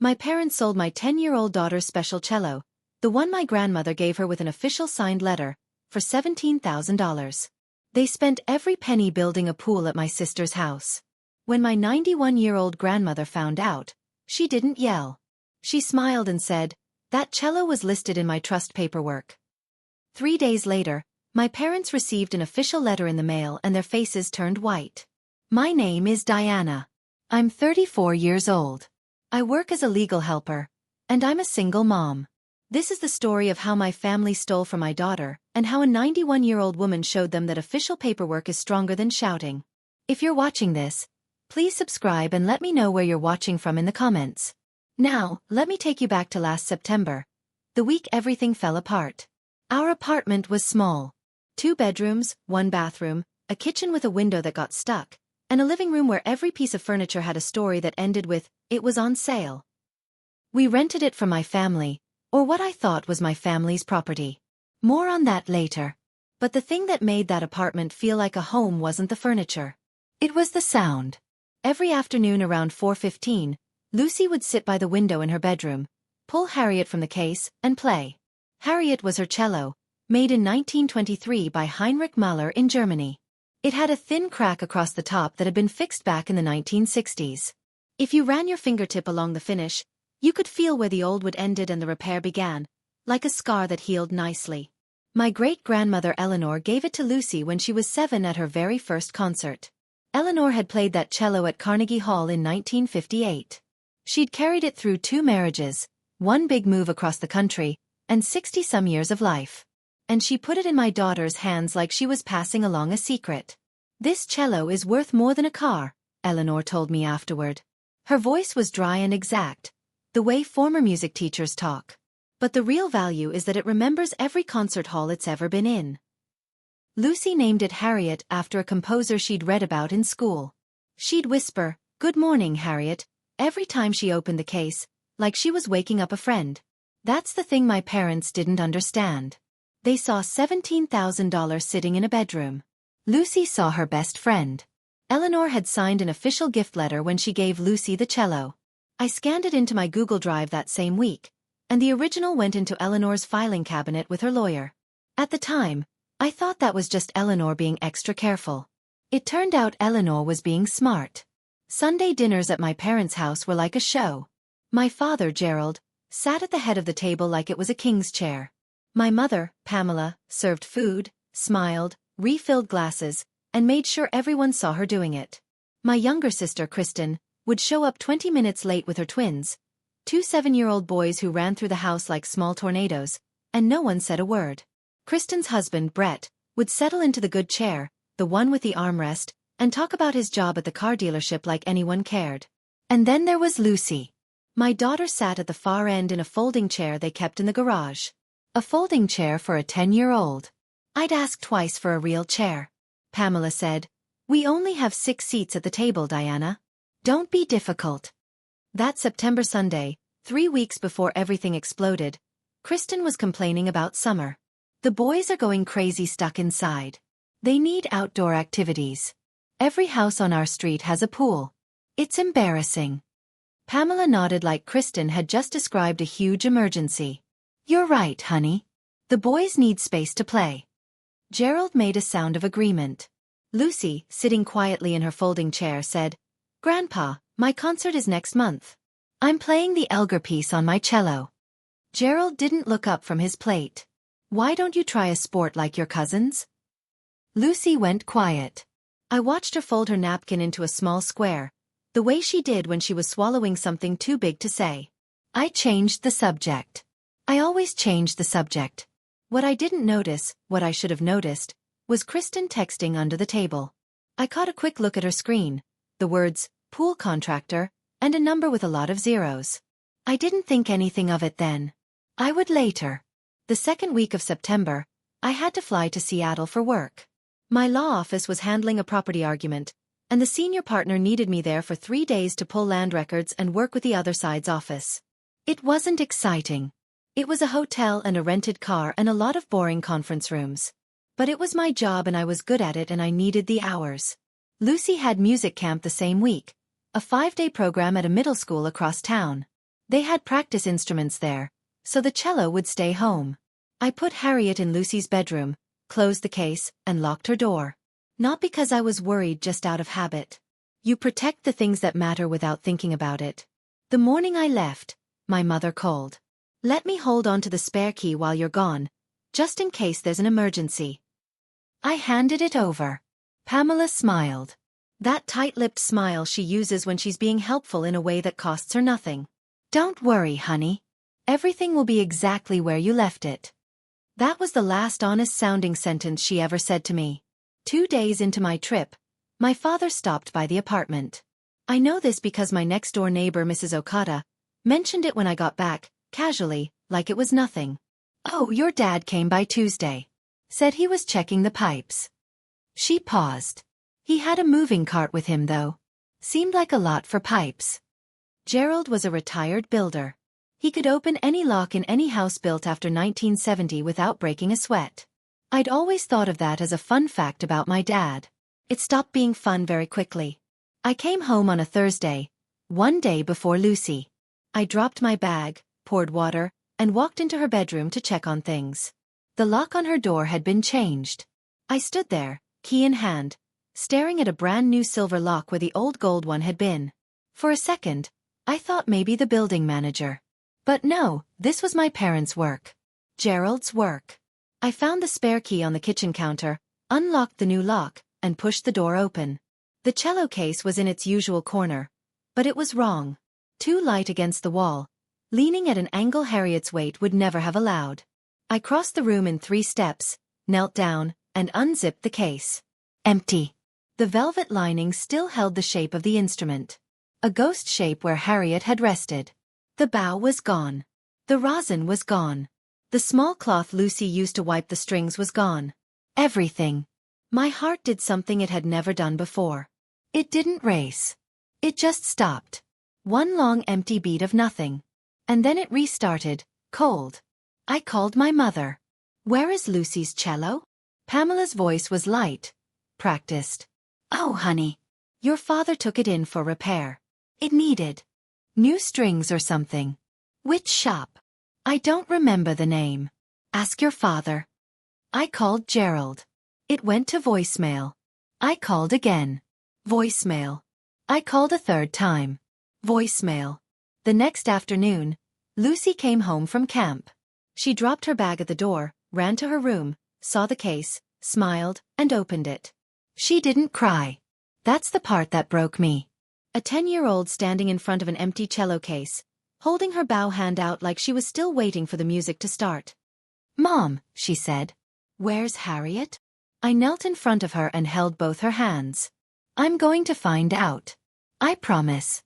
My parents sold my 10-year-old daughter's special cello, the one my grandmother gave her with an official signed letter, for $17,000. They spent every penny building a pool at my sister's house. When my 91-year-old grandmother found out, she didn't yell. She smiled and said, "That cello was listed in my trust paperwork." 3 days later, my parents received an official letter in the mail and their faces turned white. My name is Diana. I'm 34 years old. I work as a legal helper, and I'm a single mom. This is the story of how my family stole from my daughter, and how a 91-year-old woman showed them that official paperwork is stronger than shouting. If you're watching this, please subscribe and let me know where you're watching from in the comments. Now, let me take you back to last September, the week everything fell apart. Our apartment was small. 2 bedrooms, 1 bathroom, a kitchen with a window that got stuck, and a living room where every piece of furniture had a story that ended with, "It was on sale." We rented it from my family, or what I thought was my family's property. More on that later. But the thing that made that apartment feel like a home wasn't the furniture. It was the sound. Every afternoon around 4:15, Lucy would sit by the window in her bedroom, pull Harriet from the case, and play. Harriet was her cello, made in 1923 by Heinrich Mahler in Germany. It had a thin crack across the top that had been fixed back in the 1960s. If you ran your fingertip along the finish, you could feel where the old wood ended and the repair began, like a scar that healed nicely. My great-grandmother Eleanor gave it to Lucy when she was 7 at her very first concert. Eleanor had played that cello at Carnegie Hall in 1958. She'd carried it through 2 marriages, 1 big move across the country, and 60-some years of life. And she put it in my daughter's hands like she was passing along a secret. "This cello is worth more than a car," Eleanor told me afterward. Her voice was dry and exact, the way former music teachers talk. But the real value is that it remembers every concert hall it's ever been in. Lucy named it Harriet after a composer she'd read about in school. She'd whisper, "Good morning, Harriet," every time she opened the case, like she was waking up a friend. That's the thing my parents didn't understand. They saw $17,000 sitting in a bedroom. Lucy saw her best friend. Eleanor had signed an official gift letter when she gave Lucy the cello. I scanned it into my Google Drive that same week, and the original went into Eleanor's filing cabinet with her lawyer. At the time, I thought that was just Eleanor being extra careful. It turned out Eleanor was being smart. Sunday dinners at my parents' house were like a show. My father, Gerald, sat at the head of the table like it was a king's chair. My mother, Pamela, served food, smiled, refilled glasses, and made sure everyone saw her doing it. My younger sister, Kristen, would show up 20 minutes late with her twins, 2 7-year-old boys who ran through the house like small tornadoes, and no one said a word. Kristen's husband, Brett, would settle into the good chair, the one with the armrest, and talk about his job at the car dealership like anyone cared. And then there was Lucy. My daughter sat at the far end in a folding chair they kept in the garage. A folding chair for a 10-year-old. I'd ask twice for a real chair. Pamela said, "We only have 6 seats at the table, Diana. Don't be difficult." That September Sunday, 3 weeks before everything exploded, Kristen was complaining about summer. "The boys are going crazy stuck inside. They need outdoor activities. Every house on our street has a pool. It's embarrassing." Pamela nodded like Kristen had just described a huge emergency. "You're right, honey. The boys need space to play." Gerald made a sound of agreement. Lucy, sitting quietly in her folding chair, said, "Grandpa, my concert is next month. I'm playing the Elgar piece on my cello." Gerald didn't look up from his plate. "Why don't you try a sport like your cousins?" Lucy went quiet. I watched her fold her napkin into a small square, the way she did when she was swallowing something too big to say. I changed the subject. I always changed the subject. What I didn't notice, what I should have noticed, was Kristen texting under the table. I caught a quick look at her screen, the words, "pool contractor," and a number with a lot of zeros. I didn't think anything of it then. I would later. The second week of September, I had to fly to Seattle for work. My law office was handling a property argument, and the senior partner needed me there for 3 days to pull land records and work with the other side's office. It wasn't exciting. It was a hotel and a rented car and a lot of boring conference rooms. But it was my job and I was good at it and I needed the hours. Lucy had music camp the same week, a 5-day program at a middle school across town. They had practice instruments there, so the cello would stay home. I put Harriet in Lucy's bedroom, closed the case, and locked her door. Not because I was worried, just out of habit. You protect the things that matter without thinking about it. The morning I left, my mother called. Let me hold on to the spare key while you're gone, just in case there's an emergency. I handed it over. Pamela smiled. That tight-lipped smile she uses when she's being helpful in a way that costs her nothing. Don't worry, honey. Everything will be exactly where you left it. That was the last honest-sounding sentence she ever said to me. 2 days into my trip, my father stopped by the apartment. I know this because my next-door neighbor, Mrs. Okada, mentioned it when I got back, casually, like it was nothing. "Oh, your dad came by Tuesday. Said he was checking the pipes." She paused. He had a moving cart with him, though. Seemed like a lot for pipes. Gerald was a retired builder. He could open any lock in any house built after 1970 without breaking a sweat. I'd always thought of that as a fun fact about my dad. It stopped being fun very quickly. I came home on a Thursday, one day before Lucy. I dropped my bag, poured water, and walked into her bedroom to check on things. The lock on her door had been changed. I stood there, key in hand, staring at a brand new silver lock where the old gold one had been. For a second, I thought maybe the building manager. But no, this was my parents' work. Gerald's work. I found the spare key on the kitchen counter, unlocked the new lock, and pushed the door open. The cello case was in its usual corner, but it was wrong. Too light against the wall, leaning at an angle Harriet's weight would never have allowed. I crossed the room in 3 steps, knelt down, and unzipped the case. Empty. The velvet lining still held the shape of the instrument. A ghost shape where Harriet had rested. The bow was gone. The rosin was gone. The small cloth Lucy used to wipe the strings was gone. Everything. My heart did something it had never done before. It didn't race. It just stopped. One long empty beat of nothing. And then it restarted, cold. I called my mother. "Where is Lucy's cello?" Pamela's voice was light, practiced. "Oh, honey. Your father took it in for repair. It needed new strings or something." "Which shop?" "I don't remember the name. Ask your father." I called Gerald. It went to voicemail. I called again. Voicemail. I called a 3rd time. Voicemail. The next afternoon, Lucy came home from camp. She dropped her bag at the door, ran to her room, saw the case, smiled, and opened it. She didn't cry. That's the part that broke me. A 10-year-old standing in front of an empty cello case, holding her bow hand out like she was still waiting for the music to start. "Mom," she said. "Where's Harriet?" I knelt in front of her and held both her hands. "I'm going to find out. I promise."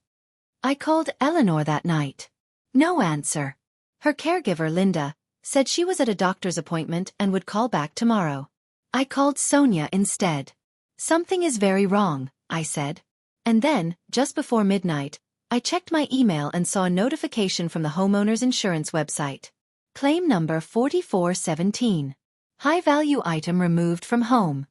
I called Eleanor that night. No answer. Her caregiver, Linda, said she was at a doctor's appointment and would call back tomorrow. I called Sonia instead. "Something is very wrong," I said. And then, just before midnight, I checked my email and saw a notification from the homeowner's insurance website. Claim number 4417. High-value item removed from home.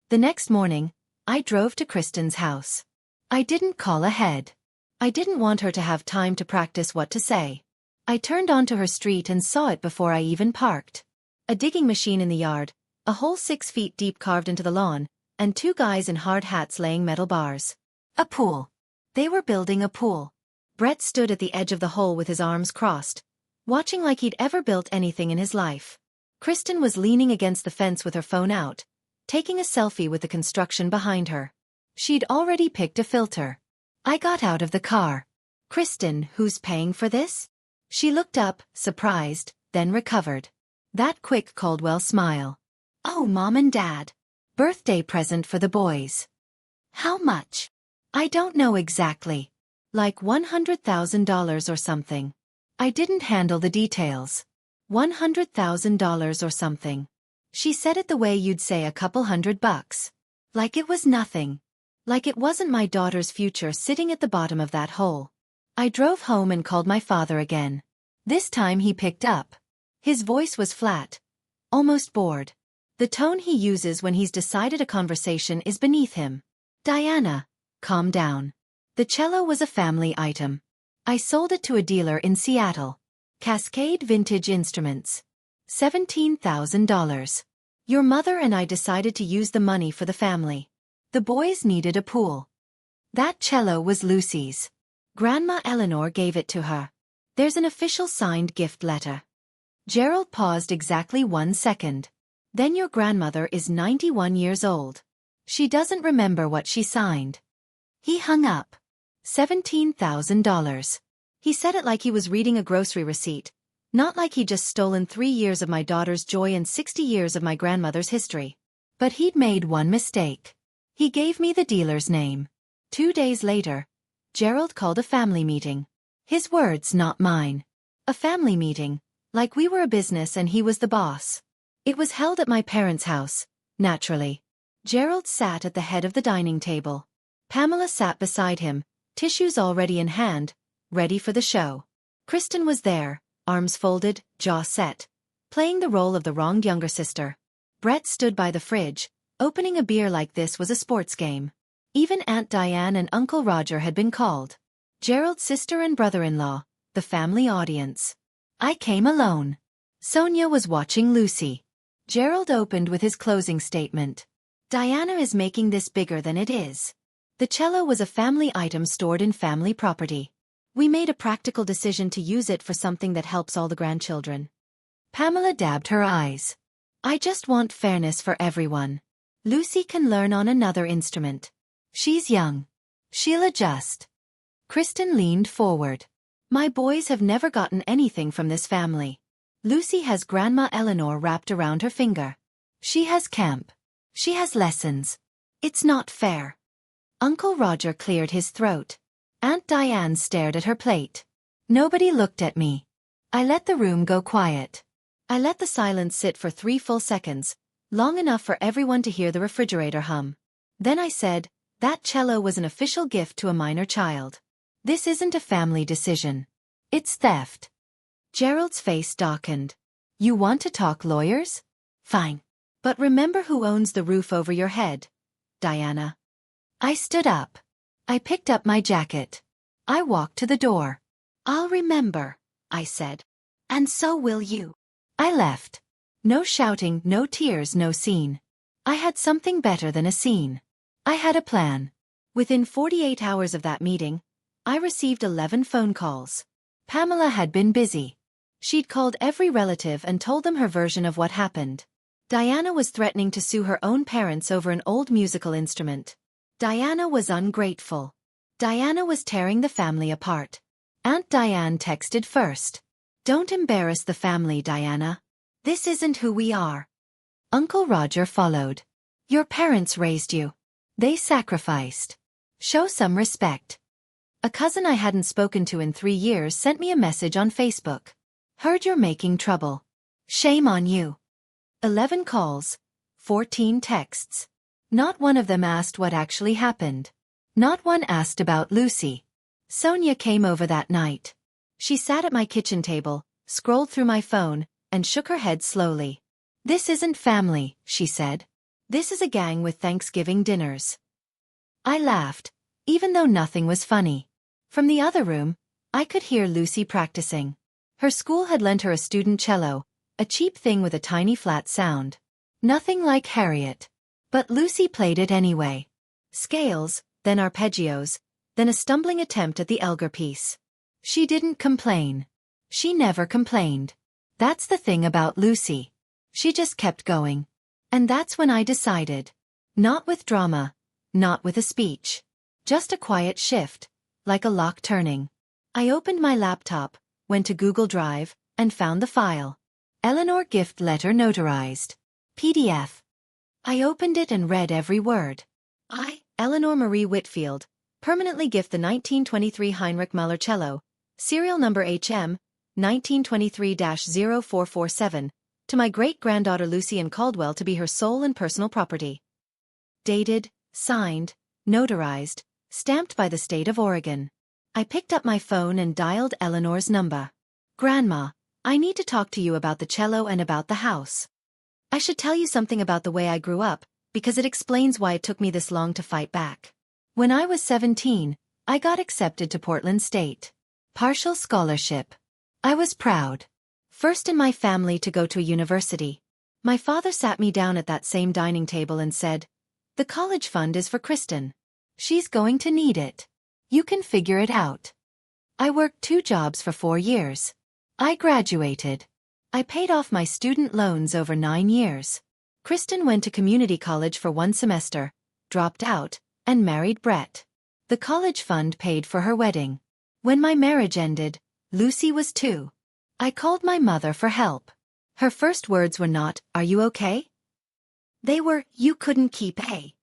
The next morning, I drove to Kristen's house. I didn't call ahead. I didn't want her to have time to practice what to say. I turned onto her street and saw it before I even parked. A digging machine in the yard, a hole 6 feet deep carved into the lawn, and 2 guys in hard hats laying metal bars. A pool. They were building a pool. Brett stood at the edge of the hole with his arms crossed, watching like he'd ever built anything in his life. Kristen was leaning against the fence with her phone out, taking a selfie with the construction behind her. She'd already picked a filter. I got out of the car. "Kristen, who's paying for this?" She looked up, surprised, then recovered. That quick Caldwell smile. "Oh, Mom and Dad. Birthday present for the boys." "How much?" "I don't know exactly. Like $100,000 or something. I didn't handle the details. $100,000 or something." She said it the way you'd say a couple $100. Like it was nothing. Like it wasn't my daughter's future sitting at the bottom of that hole. I drove home and called my father again. This time he picked up. His voice was flat, almost bored. The tone he uses when he's decided a conversation is beneath him. "Diana, calm down. The cello was a family item. I sold it to a dealer in Seattle. Cascade Vintage Instruments. $17,000. Your mother and I decided to use the money for the family. The boys needed a pool. That cello was Lucy's. Grandma Eleanor gave it to her. There's an official signed gift letter. Gerald paused exactly 1 second. Then your grandmother is 91 years old. She doesn't remember what she signed. He hung up. $17,000. He said it like he was reading a grocery receipt, not like he'd just stolen 3 years of my daughter's joy and 60 years of my grandmother's history. But he'd made one mistake. He gave me the dealer's name. 2 days later, Gerald called a family meeting. His words, not mine. A family meeting, like we were a business and he was the boss. It was held at my parents' house, naturally. Gerald sat at the head of the dining table. Pamela sat beside him, tissues already in hand, ready for the show. Kristen was there, arms folded, jaw set, playing the role of the wronged younger sister. Brett stood by the fridge. Opening a beer like this was a sports game. Even Aunt Diane and Uncle Roger had been called. Gerald's sister and brother-in-law, the family audience. I came alone. Sonia was watching Lucy. Gerald opened with his closing statement. Diana is making this bigger than it is. The cello was a family item stored in family property. We made a practical decision to use it for something that helps all the grandchildren. Pamela dabbed her eyes. I just want fairness for everyone. Lucy can learn on another instrument. She's young. She'll adjust. Kristen leaned forward. My boys have never gotten anything from this family. Lucy has Grandma Eleanor wrapped around her finger. She has camp. She has lessons. It's not fair. Uncle Roger cleared his throat. Aunt Diane stared at her plate. Nobody looked at me. I let the room go quiet. I let the silence sit for 3 full seconds, long enough for everyone to hear the refrigerator hum. Then I said, that cello was an official gift to a minor child. This isn't a family decision. It's theft. Gerald's face darkened. You want to talk lawyers? Fine. But remember who owns the roof over your head, Diana. I stood up. I picked up my jacket. I walked to the door. I'll remember, I said. And so will you. I left. No shouting, no tears, no scene. I had something better than a scene. I had a plan. Within 48 hours of that meeting, I received 11 phone calls. Pamela had been busy. She'd called every relative and told them her version of what happened. Diana was threatening to sue her own parents over an old musical instrument. Diana was ungrateful. Diana was tearing the family apart. Aunt Diane texted first. Don't embarrass the family, Diana. This isn't who we are. Uncle Roger followed. Your parents raised you. They sacrificed. Show some respect. A cousin I hadn't spoken to in 3 years sent me a message on Facebook. Heard you're making trouble. Shame on you. 11 calls. 14 texts. Not one of them asked what actually happened. Not one asked about Lucy. Sonia came over that night. She sat at my kitchen table, scrolled through my phone, and shook her head slowly. This isn't family, she said. This is a gang with Thanksgiving dinners. I laughed, even though nothing was funny. From the other room, I could hear Lucy practicing. Her school had lent her a student cello, a cheap thing with a tiny flat sound. Nothing like Harriet. But Lucy played it anyway. Scales, then arpeggios, then a stumbling attempt at the Elgar piece. She didn't complain. She never complained. That's the thing about Lucy. She just kept going. And that's when I decided. Not with drama, not with a speech. Just a quiet shift, like a lock turning. I opened my laptop, went to Google Drive, and found the file. Eleanor gift letter notarized. PDF. I opened it and read every word. I, Eleanor Marie Whitfield, permanently gift the 1923 Heinrich Müller cello, serial number HM, 1923-0447, to my great-granddaughter Lucy Ann Caldwell to be her sole and personal property. Dated, signed, notarized, stamped by the state of Oregon. I picked up my phone and dialed Eleanor's number. Grandma, I need to talk to you about the cello and about the house. I should tell you something about the way I grew up, because it explains why it took me this long to fight back. When I was 17, I got accepted to Portland State. Partial scholarship. I was proud. First in my family to go to a university. My father sat me down at that same dining table and said, "The college fund is for Kristen. She's going to need it. You can figure it out." I worked 2 jobs for 4 years. I graduated. I paid off my student loans over 9 years. Kristen went to community college for 1 semester, dropped out, and married Brett. The college fund paid for her wedding. When my marriage ended, Lucy was 2. I called my mother for help. Her first words were not, "Are you okay?" They were, "You couldn't keep a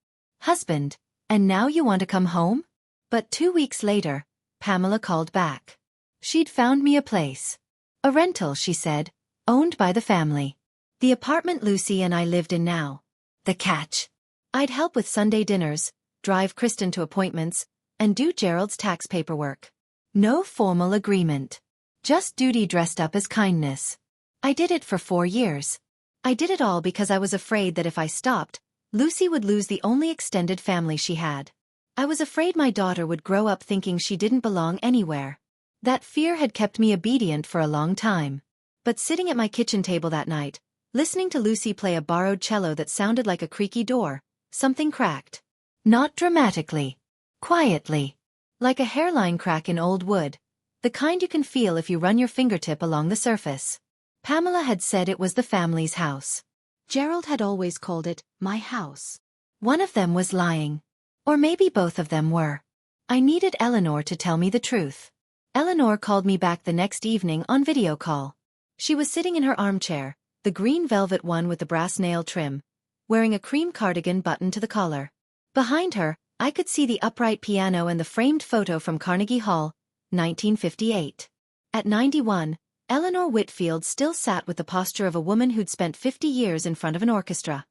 husband, and now you want to come home?" But 2 weeks later, Pamela called back. She'd found me a place. A rental, she said, owned by the family. The apartment Lucy and I lived in now. The catch. I'd help with Sunday dinners, drive Kristen to appointments, and do Gerald's tax paperwork. No formal agreement. Just duty dressed up as kindness. I did it for 4 years. I did it all because I was afraid that if I stopped, Lucy would lose the only extended family she had. I was afraid my daughter would grow up thinking she didn't belong anywhere. That fear had kept me obedient for a long time. But sitting at my kitchen table that night, listening to Lucy play a borrowed cello that sounded like a creaky door, something cracked. Not dramatically. Quietly. Like a hairline crack in old wood. The kind you can feel if you run your fingertip along the surface. Pamela had said it was the family's house. Gerald had always called it, my house. One of them was lying. Or maybe both of them were. I needed Eleanor to tell me the truth. Eleanor called me back the next evening on video call. She was sitting in her armchair, the green velvet one with the brass nail trim, wearing a cream cardigan buttoned to the collar. Behind her, I could see the upright piano and the framed photo from Carnegie Hall, 1958. At 91, Eleanor Whitfield still sat with the posture of a woman who'd spent 50 years in front of an orchestra.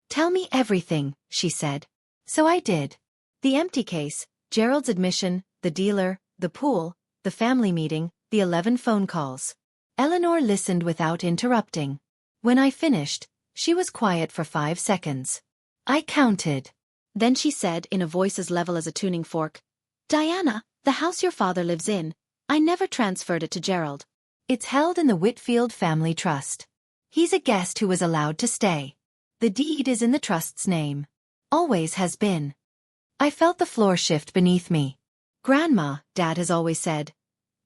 "Tell me everything," she said. So I did. The empty case, Gerald's admission, the dealer, the pool, the family meeting, the 11 phone calls. Eleanor listened without interrupting. When I finished, she was quiet for 5 seconds. I counted. Then she said in a voice as level as a tuning fork, "Diana, the house your father lives in, I never transferred it to Gerald. It's held in the Whitfield Family Trust. He's a guest who was allowed to stay. The deed is in the trust's name. Always has been." I felt the floor shift beneath me. "Grandma," Dad has always said,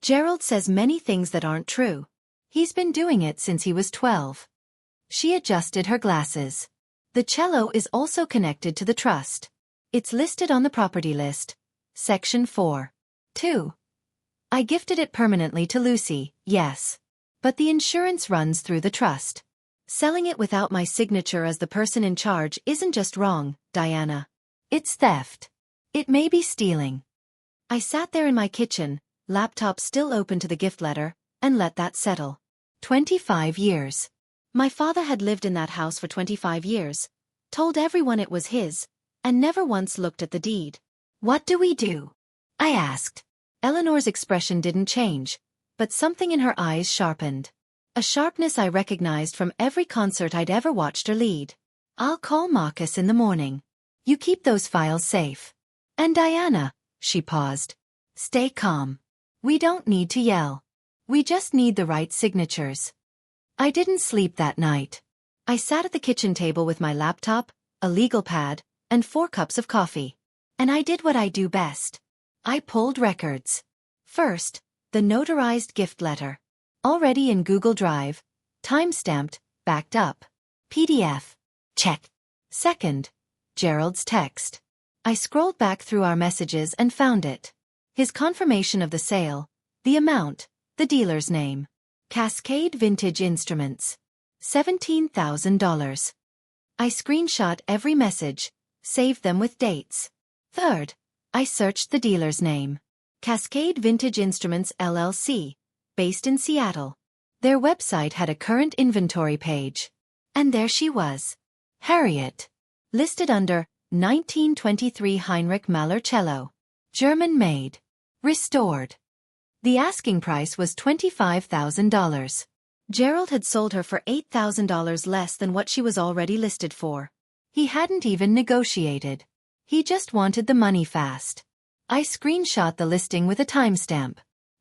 "Gerald says many things that aren't true. He's been doing it since he was 12. She adjusted her glasses. "The cello is also connected to the trust. It's listed on the property list. Section 4. 2. I gifted it permanently to Lucy, yes. But the insurance runs through the trust. Selling it without my signature as the person in charge isn't just wrong, Diana. It's theft. It may be stealing." I sat there in my kitchen, laptop still open to the gift letter, and let that settle. 25 years. My father had lived in that house for 25 years, told everyone it was his, and never once looked at the deed. "What do we do?" I asked. Eleanor's expression didn't change, but something in her eyes sharpened. A sharpness I recognized from every concert I'd ever watched her lead. "I'll call Marcus in the morning. You keep those files safe. And Diana," she paused, "stay calm. We don't need to yell. We just need the right signatures." I didn't sleep that night. I sat at the kitchen table with my laptop, a legal pad, and 4 cups of coffee. And I did what I do best. I pulled records. First, the notarized gift letter. Already in Google Drive, time-stamped, backed up. PDF. Check. Second, Gerald's text. I scrolled back through our messages and found it. His confirmation of the sale, the amount, the dealer's name. Cascade Vintage Instruments. $17,000. I screenshot every message, saved them with dates. Third, I searched the dealer's name. Cascade Vintage Instruments LLC, based in Seattle. Their website had a current inventory page. And there she was. Harriet. Listed under 1923 Heinrich Mahler cello. German made. Restored. The asking price was $25,000. Gerald had sold her for $8,000 less than what she was already listed for. He hadn't even negotiated. He just wanted the money fast. I screenshot the listing with a timestamp.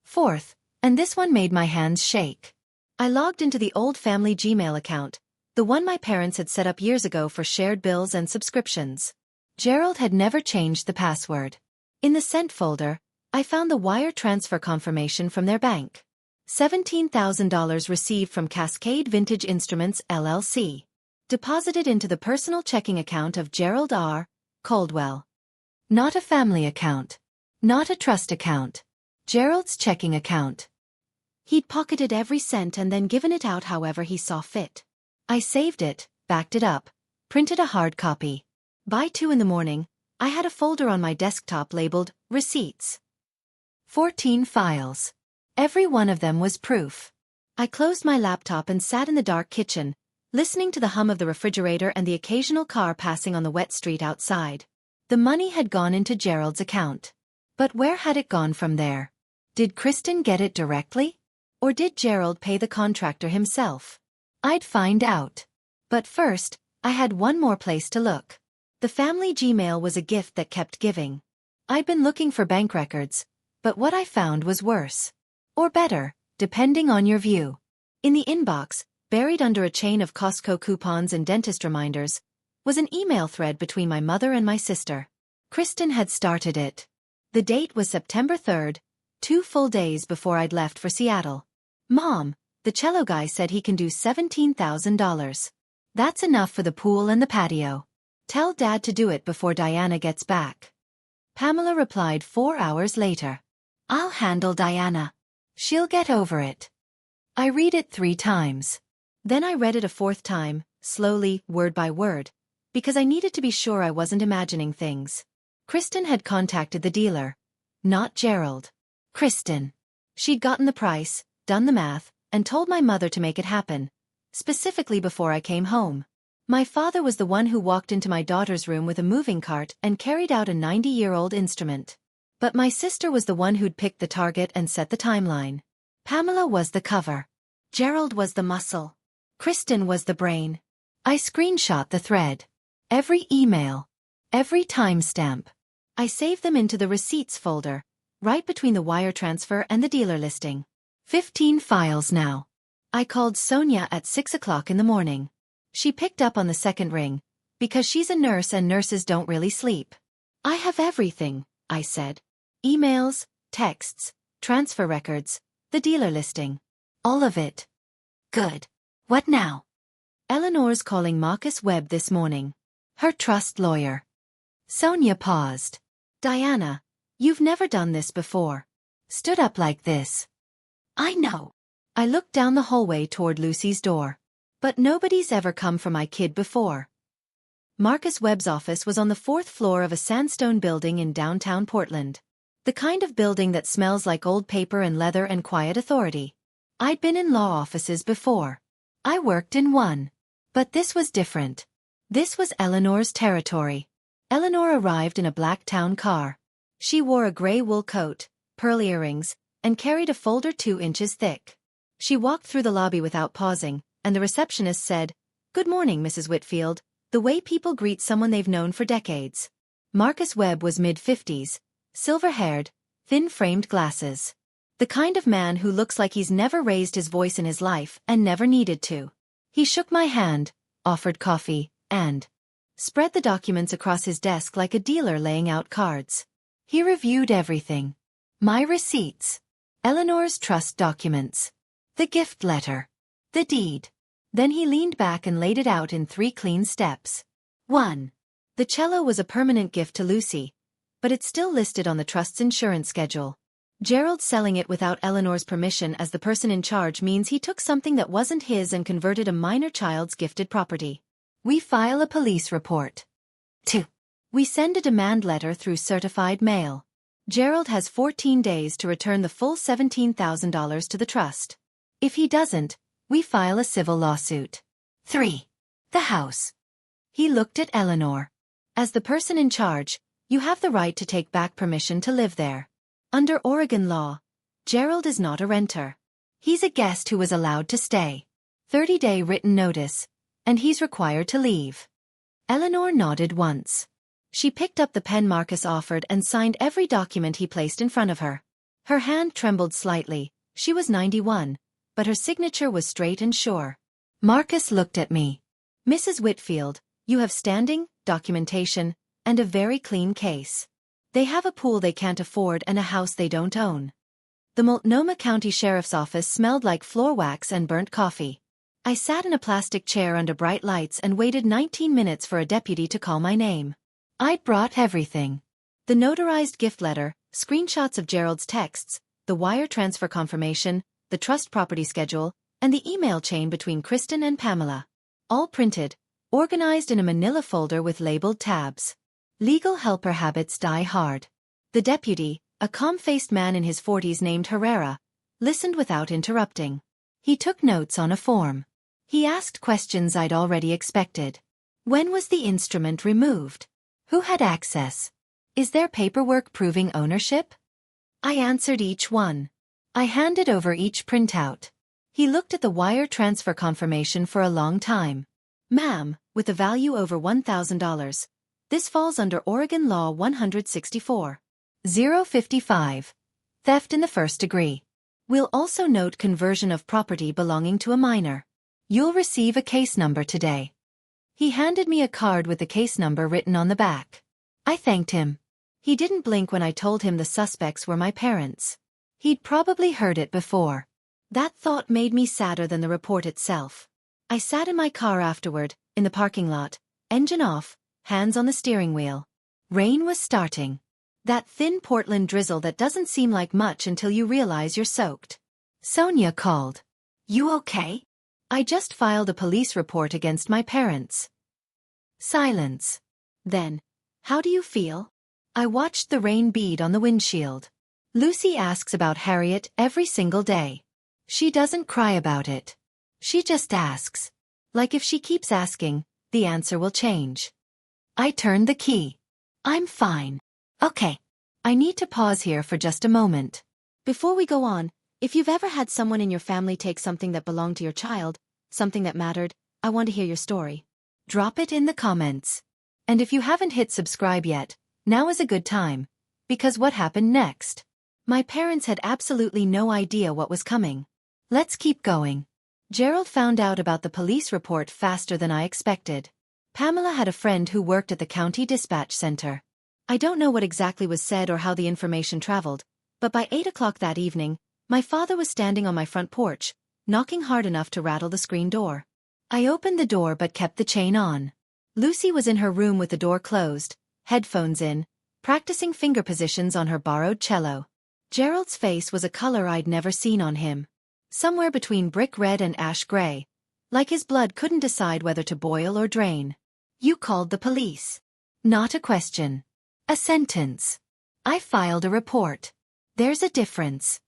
Fourth, and this one made my hands shake. I logged into the old family Gmail account, the one my parents had set up years ago for shared bills and subscriptions. Gerald had never changed the password. In the sent folder, I found the wire transfer confirmation from their bank. $17,000 received from Cascade Vintage Instruments, LLC. Deposited into the personal checking account of Gerald R. Caldwell. Not a family account. Not a trust account. Gerald's checking account. He'd pocketed every cent and then given it out however he saw fit. I saved it, backed it up, printed a hard copy. By 2 a.m, I had a folder on my desktop labeled Receipts. 14 files. Every one of them was proof. I closed my laptop and sat in the dark kitchen, listening to the hum of the refrigerator and the occasional car passing on the wet street outside. The money had gone into Gerald's account. But where had it gone from there? Did Kristen get it directly? Or did Gerald pay the contractor himself? I'd find out. But first, I had one more place to look. The family Gmail was a gift that kept giving. I'd been looking for bank records, but what I found was worse. Or better, depending on your view. In the inbox, buried under a chain of Costco coupons and dentist reminders, was an email thread between my mother and my sister. Kristen had started it. The date was September 3rd, 2 full days before I'd left for Seattle. Mom, the cello guy said he can do $17,000. That's enough for the pool and the patio. Tell Dad to do it before Diana gets back. Pamela replied 4 hours later. I'll handle Diana. She'll get over it. I read it 3 times. Then I read it a 4th time, slowly, word by word, because I needed to be sure I wasn't imagining things. Kristen had contacted the dealer. Not Gerald. Kristen. She'd gotten the price, done the math, and told my mother to make it happen, specifically before I came home. My father was the one who walked into my daughter's room with a moving cart and carried out a 90-year-old instrument. But my sister was the one who'd picked the target and set the timeline. Pamela was the cover. Gerald was the muscle. Kristen was the brain. I screenshot the thread. Every email. Every timestamp. I saved them into the receipts folder, right between the wire transfer and the dealer listing. 15 files now. I called Sonia at 6 o'clock in the morning. She picked up on the second ring, because she's a nurse and nurses don't really sleep. I have everything, I said. Emails, texts, transfer records, the dealer listing. All of it. Good. What now? Eleanor's calling Marcus Webb this morning. Her trust lawyer. Sonia paused. Diana, you've never done this before. Stood up like this. I know. I looked down the hallway toward Lucy's door. But nobody's ever come for my kid before. Marcus Webb's office was on the 4th floor of a sandstone building in downtown Portland. The kind of building that smells like old paper and leather and quiet authority. I'd been in law offices before. I worked in one. But this was different. This was Eleanor's territory. Eleanor arrived in a black town car. She wore a gray wool coat, pearl earrings, and carried a folder 2 inches thick. She walked through the lobby without pausing, and the receptionist said, "Good morning, Mrs. Whitfield," the way people greet someone they've known for decades. Marcus Webb was mid-50s, silver-haired, thin-framed glasses. The kind of man who looks like he's never raised his voice in his life and never needed to. He shook my hand, offered coffee, and spread the documents across his desk like a dealer laying out cards. He reviewed everything. My receipts. Eleanor's trust documents. The gift letter. The deed. Then he leaned back and laid it out in 3 clean steps. 1. The cello was a permanent gift to Lucy, but it's still listed on the trust's insurance schedule. Gerald selling it without Eleanor's permission as the person in charge means he took something that wasn't his and converted a minor child's gifted property. We file a police report. 2. We send a demand letter through certified mail. Gerald has 14 days to return the full $17,000 to the trust. If he doesn't, we file a civil lawsuit. 3. The house. He looked at Eleanor. As the person in charge, you have the right to take back permission to live there. Under Oregon law, Gerald is not a renter. He's a guest who is allowed to stay. 30-day written notice, and he's required to leave. Eleanor nodded once. She picked up the pen Marcus offered and signed every document he placed in front of her. Her hand trembled slightly. She was 91, but her signature was straight and sure. Marcus looked at me. Mrs. Whitfield, you have standing, documentation, and a very clean case. They have a pool they can't afford and a house they don't own. The Multnomah County Sheriff's Office smelled like floor wax and burnt coffee. I sat in a plastic chair under bright lights and waited 19 minutes for a deputy to call my name. I'd brought everything. The notarized gift letter, screenshots of Gerald's texts, the wire transfer confirmation, the trust property schedule, and the email chain between Kristen and Pamela. All printed, organized in a manila folder with labeled tabs. Legal helper habits die hard. The deputy, a calm-faced man in his 40s named Herrera, listened without interrupting. He took notes on a form. He asked questions I'd already expected. When was the instrument removed? Who had access? Is there paperwork proving ownership? I answered each one. I handed over each printout. He looked at the wire transfer confirmation for a long time. Ma'am, with a value over $1,000, this falls under Oregon Law 164.055. Theft in the first degree. We'll also note conversion of property belonging to a minor. You'll receive a case number today. He handed me a card with the case number written on the back. I thanked him. He didn't blink when I told him the suspects were my parents. He'd probably heard it before. That thought made me sadder than the report itself. I sat in my car afterward, in the parking lot, engine off, hands on the steering wheel. Rain was starting. That thin Portland drizzle that doesn't seem like much until you realize you're soaked. Sonia called. You okay? I just filed a police report against my parents. Silence. Then, how do you feel? I watched the rain bead on the windshield. Lucy asks about Harriet every single day. She doesn't cry about it. She just asks. Like if she keeps asking, the answer will change. I turned the key. I'm fine. Okay. I need to pause here for just a moment. Before we go on, if you've ever had someone in your family take something that belonged to your child, something that mattered, I want to hear your story. Drop it in the comments. And if you haven't hit subscribe yet, now is a good time. Because what happened next? My parents had absolutely no idea what was coming. Let's keep going. Gerald found out about the police report faster than I expected. Pamela had a friend who worked at the county dispatch center. I don't know what exactly was said or how the information traveled, but by 8 o'clock that evening, my father was standing on my front porch, knocking hard enough to rattle the screen door. I opened the door but kept the chain on. Lucy was in her room with the door closed, headphones in, practicing finger positions on her borrowed cello. Gerald's face was a color I'd never seen on him. Somewhere between brick red and ash gray. Like his blood couldn't decide whether to boil or drain. You called the police. Not a question. A sentence. I filed a report. There's a difference.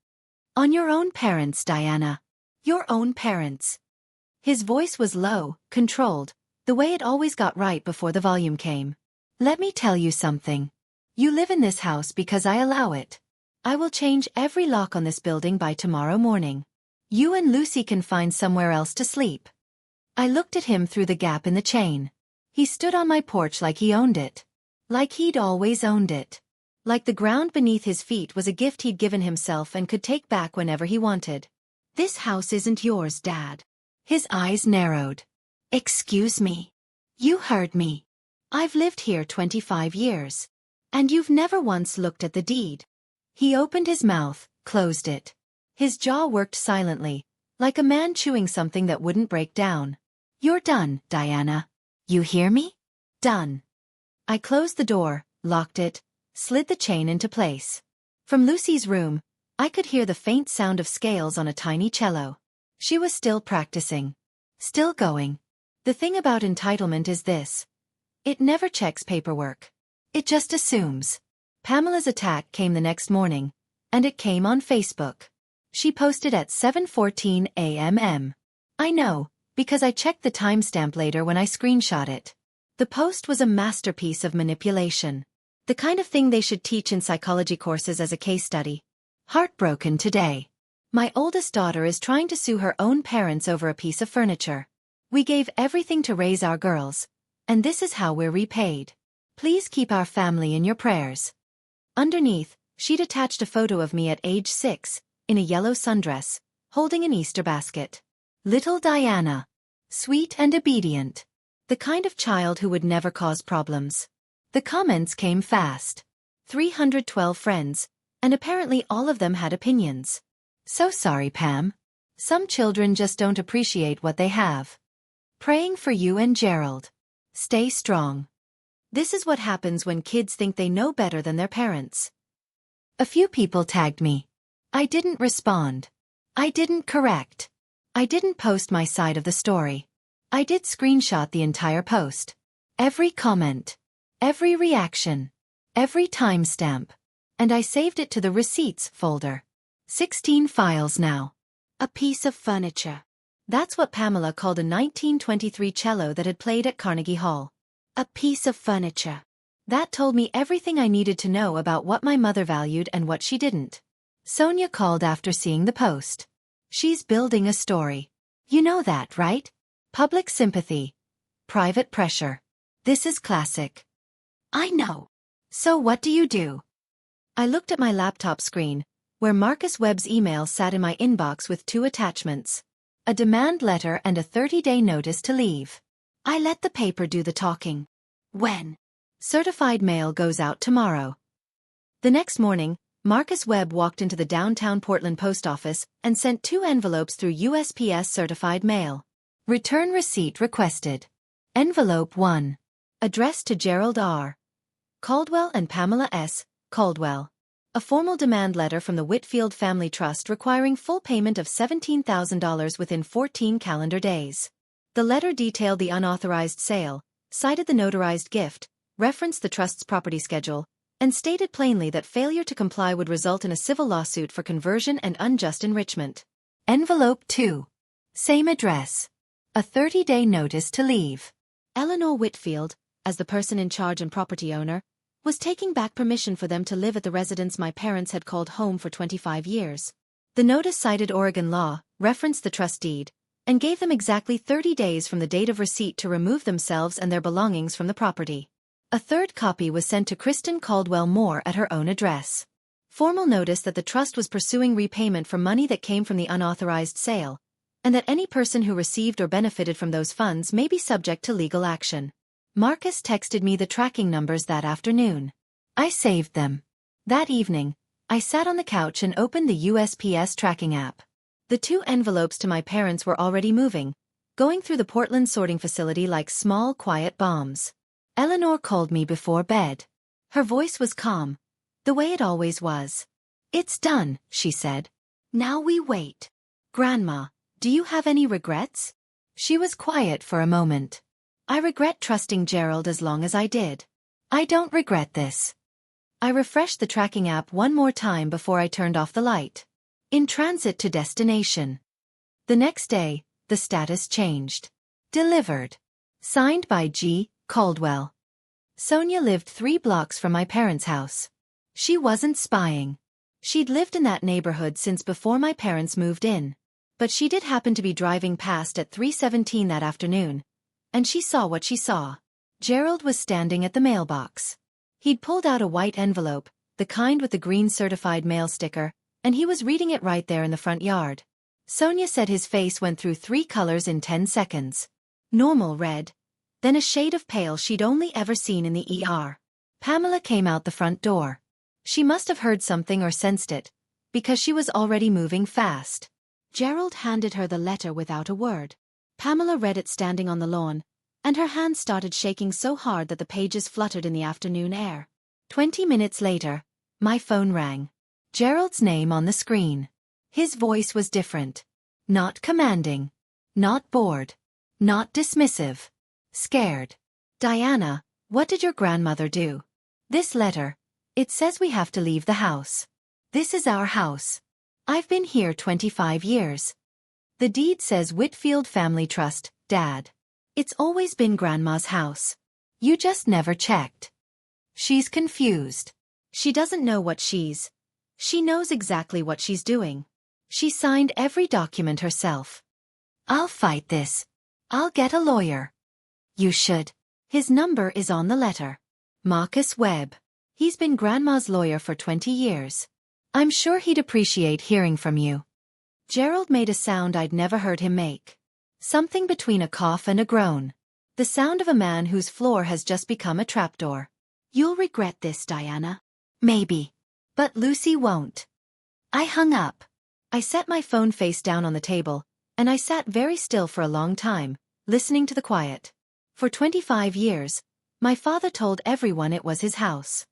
On your own parents, Diana. Your own parents. His voice was low, controlled, the way it always got right before the volume came. Let me tell you something. You live in this house because I allow it. I will change every lock on this building by tomorrow morning. You and Lucy can find somewhere else to sleep. I looked at him through the gap in the chain. He stood on my porch like he owned it. Like he'd always owned it. Like the ground beneath his feet was a gift he'd given himself and could take back whenever he wanted. This house isn't yours, Dad. His eyes narrowed. Excuse me. You heard me. I've lived here 25 years. And you've never once looked at the deed. He opened his mouth, closed it. His jaw worked silently, like a man chewing something that wouldn't break down. You're done, Diana. You hear me? Done. I closed the door, locked it, slid the chain into place. From Lucy's room, I could hear the faint sound of scales on a tiny cello. She was still practicing. Still going. The thing about entitlement is this. It never checks paperwork. It just assumes. Pamela's attack came the next morning, and it came on Facebook. She posted at 7:14 a.m. I know, because I checked the timestamp later when I screenshot it. The post was a masterpiece of manipulation. The kind of thing they should teach in psychology courses as a case study. Heartbroken today. My oldest daughter is trying to sue her own parents over a piece of furniture. We gave everything to raise our girls, and this is how we're repaid. Please keep our family in your prayers. Underneath, She'd attached a photo of me at age 6, in a yellow sundress, holding an Easter basket. Little Diana. Sweet and obedient. The kind of child who would never cause problems. The comments came fast. 312 friends, and apparently all of them had opinions. So sorry, Pam. Some children just don't appreciate what they have. Praying for you and Gerald. Stay strong. This is what happens when kids think they know better than their parents. A few people tagged me. I didn't respond. I didn't correct. I didn't post my side of the story. I did screenshot the entire post. Every comment. Every reaction. Every timestamp. And I saved it to the receipts folder. 16 files now. A piece of furniture. That's what Pamela called a 1923 cello that had played at Carnegie Hall. A piece of furniture. That told me everything I needed to know about what my mother valued and what she didn't. Sonia called after seeing the post. She's building a story. You know that, right? Public sympathy. Private pressure. This is classic. I know. So what do you do? I looked at my laptop screen, where Marcus Webb's email sat in my inbox with 2 attachments. A demand letter and a 30-day notice to leave. I let the paper do the talking. When? Certified mail goes out tomorrow. The next morning, Marcus Webb walked into the downtown Portland post office and sent 2 envelopes through USPS certified mail. Return receipt requested. Envelope 1. Addressed to Gerald R. Caldwell and Pamela S. Caldwell. A formal demand letter from the Whitfield Family Trust requiring full payment of $17,000 within 14 calendar days. The letter detailed the unauthorized sale, cited the notarized gift, referenced the trust's property schedule, and stated plainly that failure to comply would result in a civil lawsuit for conversion and unjust enrichment. Envelope 2. Same address. A 30-day notice to leave. Eleanor Whitfield, as the person in charge and property owner, was taking back permission for them to live at the residence my parents had called home for 25 years. The notice cited Oregon law, referenced the trust deed, and gave them exactly 30 days from the date of receipt to remove themselves and their belongings from the property. A third copy was sent to Kristen Caldwell Moore at her own address. Formal notice that the trust was pursuing repayment for money that came from the unauthorized sale, and that any person who received or benefited from those funds may be subject to legal action. Marcus texted me the tracking numbers that afternoon. I saved them. That evening, I sat on the couch and opened the USPS tracking app. The 2 envelopes to my parents were already moving, going through the Portland sorting facility like small, quiet bombs. Eleanor called me before bed. Her voice was calm, the way it always was. It's done, she said. Now we wait. Grandma, do you have any regrets? She was quiet for a moment. I regret trusting Gerald as long as I did. I don't regret this. I refreshed the tracking app one more time before I turned off the light. In transit to destination. The next day, the status changed. Delivered. Signed by G. Caldwell. Sonia lived 3 blocks from my parents' house. She wasn't spying. She'd lived in that neighborhood since before my parents moved in. But she did happen to be driving past at 3:17 that afternoon, and she saw what she saw. Gerald was standing at the mailbox. He'd pulled out a white envelope, the kind with the green certified mail sticker, and he was reading it right there in the front yard. Sonia said his face went through 3 colors in 10 seconds. Normal red, then a shade of pale she'd only ever seen in the ER. Pamela came out the front door. She must have heard something or sensed it, because she was already moving fast. Gerald handed her the letter without a word. Pamela read it standing on the lawn, and her hands started shaking so hard that the pages fluttered in the afternoon air. 20 minutes later, my phone rang. Gerald's name on the screen. His voice was different. Not commanding. Not bored. Not dismissive. Scared. Diana, what did your grandmother do? This letter. It says we have to leave the house. This is our house. I've been here 25 years. The deed says Whitfield Family Trust, Dad. It's always been Grandma's house. You just never checked. She's confused. She doesn't know what She knows exactly what she's doing. She signed every document herself. I'll fight this. I'll get a lawyer. You should. His number is on the letter. Marcus Webb. He's been Grandma's lawyer for 20 years. I'm sure he'd appreciate hearing from you. Gerald made a sound I'd never heard him make. Something between a cough and a groan. The sound of a man whose floor has just become a trapdoor. You'll regret this, Diana. Maybe. But Lucy won't. I hung up. I set my phone face down on the table, and I sat very still for a long time, listening to the quiet. For 25 years, my father told everyone it was his house.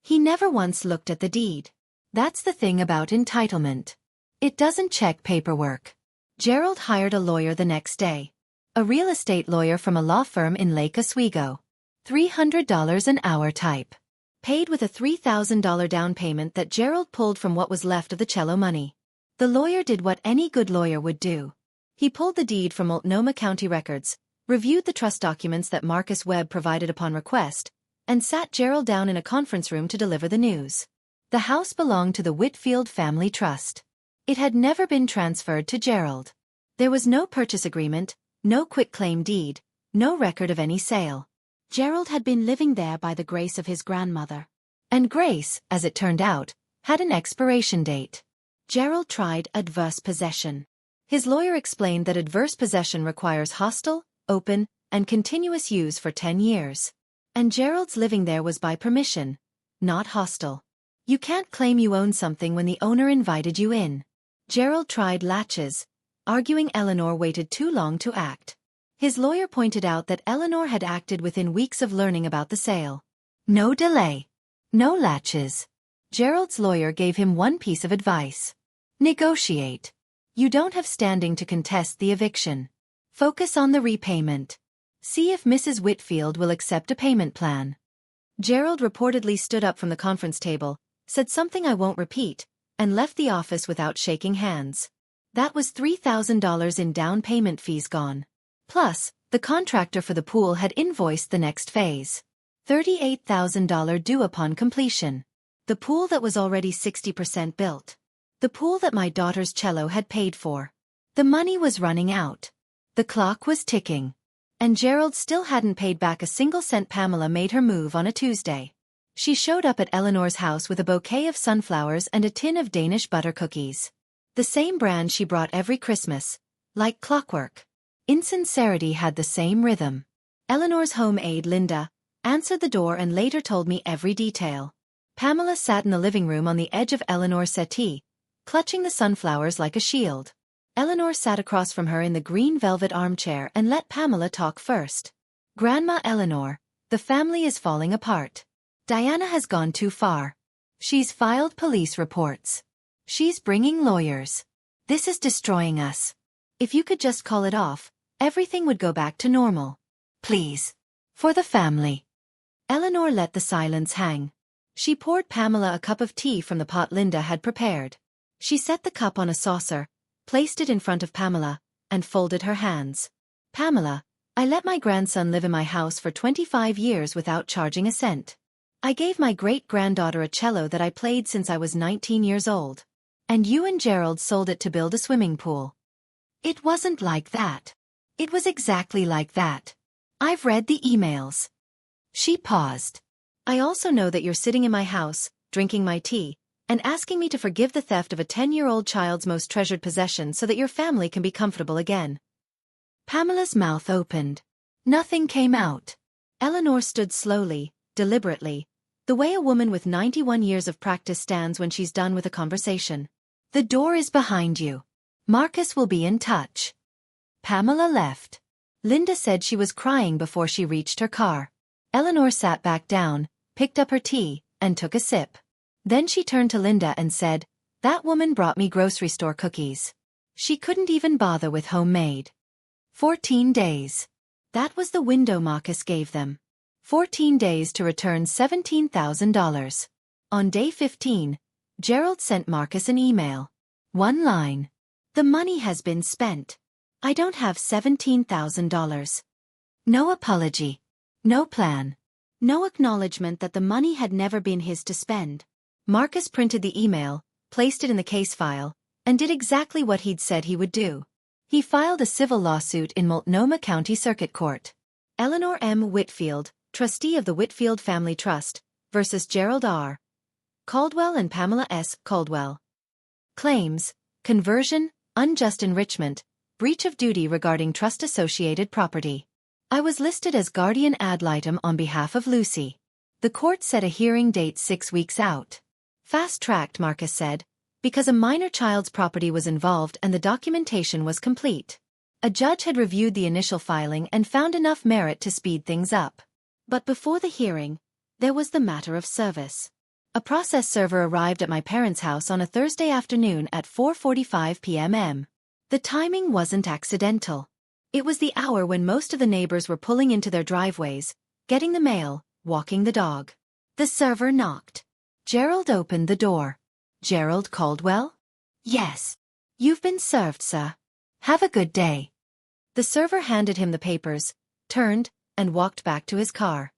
He never once looked at the deed. That's the thing about entitlement. It doesn't check paperwork. Gerald hired a lawyer the next day. A real estate lawyer from a law firm in Lake Oswego. $300 an hour type. Paid with a $3,000 down payment that Gerald pulled from what was left of the cello money. The lawyer did what any good lawyer would do. He pulled the deed from Multnomah County records, reviewed the trust documents that Marcus Webb provided upon request, and sat Gerald down in a conference room to deliver the news. The house belonged to the Whitfield Family Trust. It had never been transferred to Gerald. There was no purchase agreement, no quitclaim deed, no record of any sale. Gerald had been living there by the grace of his grandmother. And grace, as it turned out, had an expiration date. Gerald tried adverse possession. His lawyer explained that adverse possession requires hostile, open, and continuous use for 10 years. And Gerald's living there was by permission, not hostile. You can't claim you own something when the owner invited you in. Gerald tried latches, arguing Eleanor waited too long to act. His lawyer pointed out that Eleanor had acted within weeks of learning about the sale. No delay. No latches. Gerald's lawyer gave him one piece of advice. Negotiate. You don't have standing to contest the eviction. Focus on the repayment. See if Mrs. Whitfield will accept a payment plan. Gerald reportedly stood up from the conference table, said something I won't repeat, and left the office without shaking hands. That was $3,000 in down payment fees gone. Plus, the contractor for the pool had invoiced the next phase. $38,000 due upon completion. The pool that was already 60% built. The pool that my daughter's cello had paid for. The money was running out. The clock was ticking. And Gerald still hadn't paid back a single cent. Pamela made her move on a Tuesday. She showed up at Eleanor's house with a bouquet of sunflowers and a tin of Danish butter cookies. The same brand she brought every Christmas, like clockwork. Insincerity had the same rhythm. Eleanor's home aide, Linda, answered the door and later told me every detail. Pamela sat in the living room on the edge of Eleanor's settee, clutching the sunflowers like a shield. Eleanor sat across from her in the green velvet armchair and let Pamela talk first. Grandma Eleanor, the family is falling apart. Diana has gone too far. She's filed police reports. She's bringing lawyers. This is destroying us. If you could just call it off, everything would go back to normal. Please. For the family. Eleanor let the silence hang. She poured Pamela a cup of tea from the pot Linda had prepared. She set the cup on a saucer, placed it in front of Pamela, and folded her hands. Pamela, I let my grandson live in my house for 25 years without charging a cent. I gave my great-granddaughter a cello that I played since I was 19 years old. And you and Gerald sold it to build a swimming pool. It wasn't like that. It was exactly like that. I've read the emails. She paused. I also know that you're sitting in my house, drinking my tea, and asking me to forgive the theft of a 10-year-old child's most treasured possession so that your family can be comfortable again. Pamela's mouth opened. Nothing came out. Eleanor stood slowly, deliberately, the way a woman with 91 years of practice stands when she's done with a conversation. The door is behind you. Marcus will be in touch. Pamela left. Linda said she was crying before she reached her car. Eleanor sat back down, picked up her tea, and took a sip. Then she turned to Linda and said, "That woman brought me grocery store cookies. She couldn't even bother with homemade. 14 days. That was the window Marcus gave them. 14 days to return $17,000. On day 15, Gerald sent Marcus an email. One line. The money has been spent. I don't have $17,000. No apology. No plan. No acknowledgement that the money had never been his to spend. Marcus printed the email, placed it in the case file, and did exactly what he'd said he would do. He filed a civil lawsuit in Multnomah County Circuit Court. Eleanor M. Whitfield, trustee of the Whitfield Family Trust, versus Gerald R. Caldwell and Pamela S. Caldwell. Claims: conversion, unjust enrichment, breach of duty regarding trust-associated property. I was listed as guardian ad litem on behalf of Lucy. The court set a hearing date 6 weeks out. Fast-tracked, Marcus said, because a minor child's property was involved and the documentation was complete. A judge had reviewed the initial filing and found enough merit to speed things up. But before the hearing, there was the matter of service. A process server arrived at my parents' house on a Thursday afternoon at 4:45 p.m. The timing wasn't accidental. It was the hour when most of the neighbors were pulling into their driveways, getting the mail, walking the dog. The server knocked. Gerald opened the door. "Gerald Caldwell?" "Yes. You've been served, sir. Have a good day." The server handed him the papers, turned, and walked back to his car.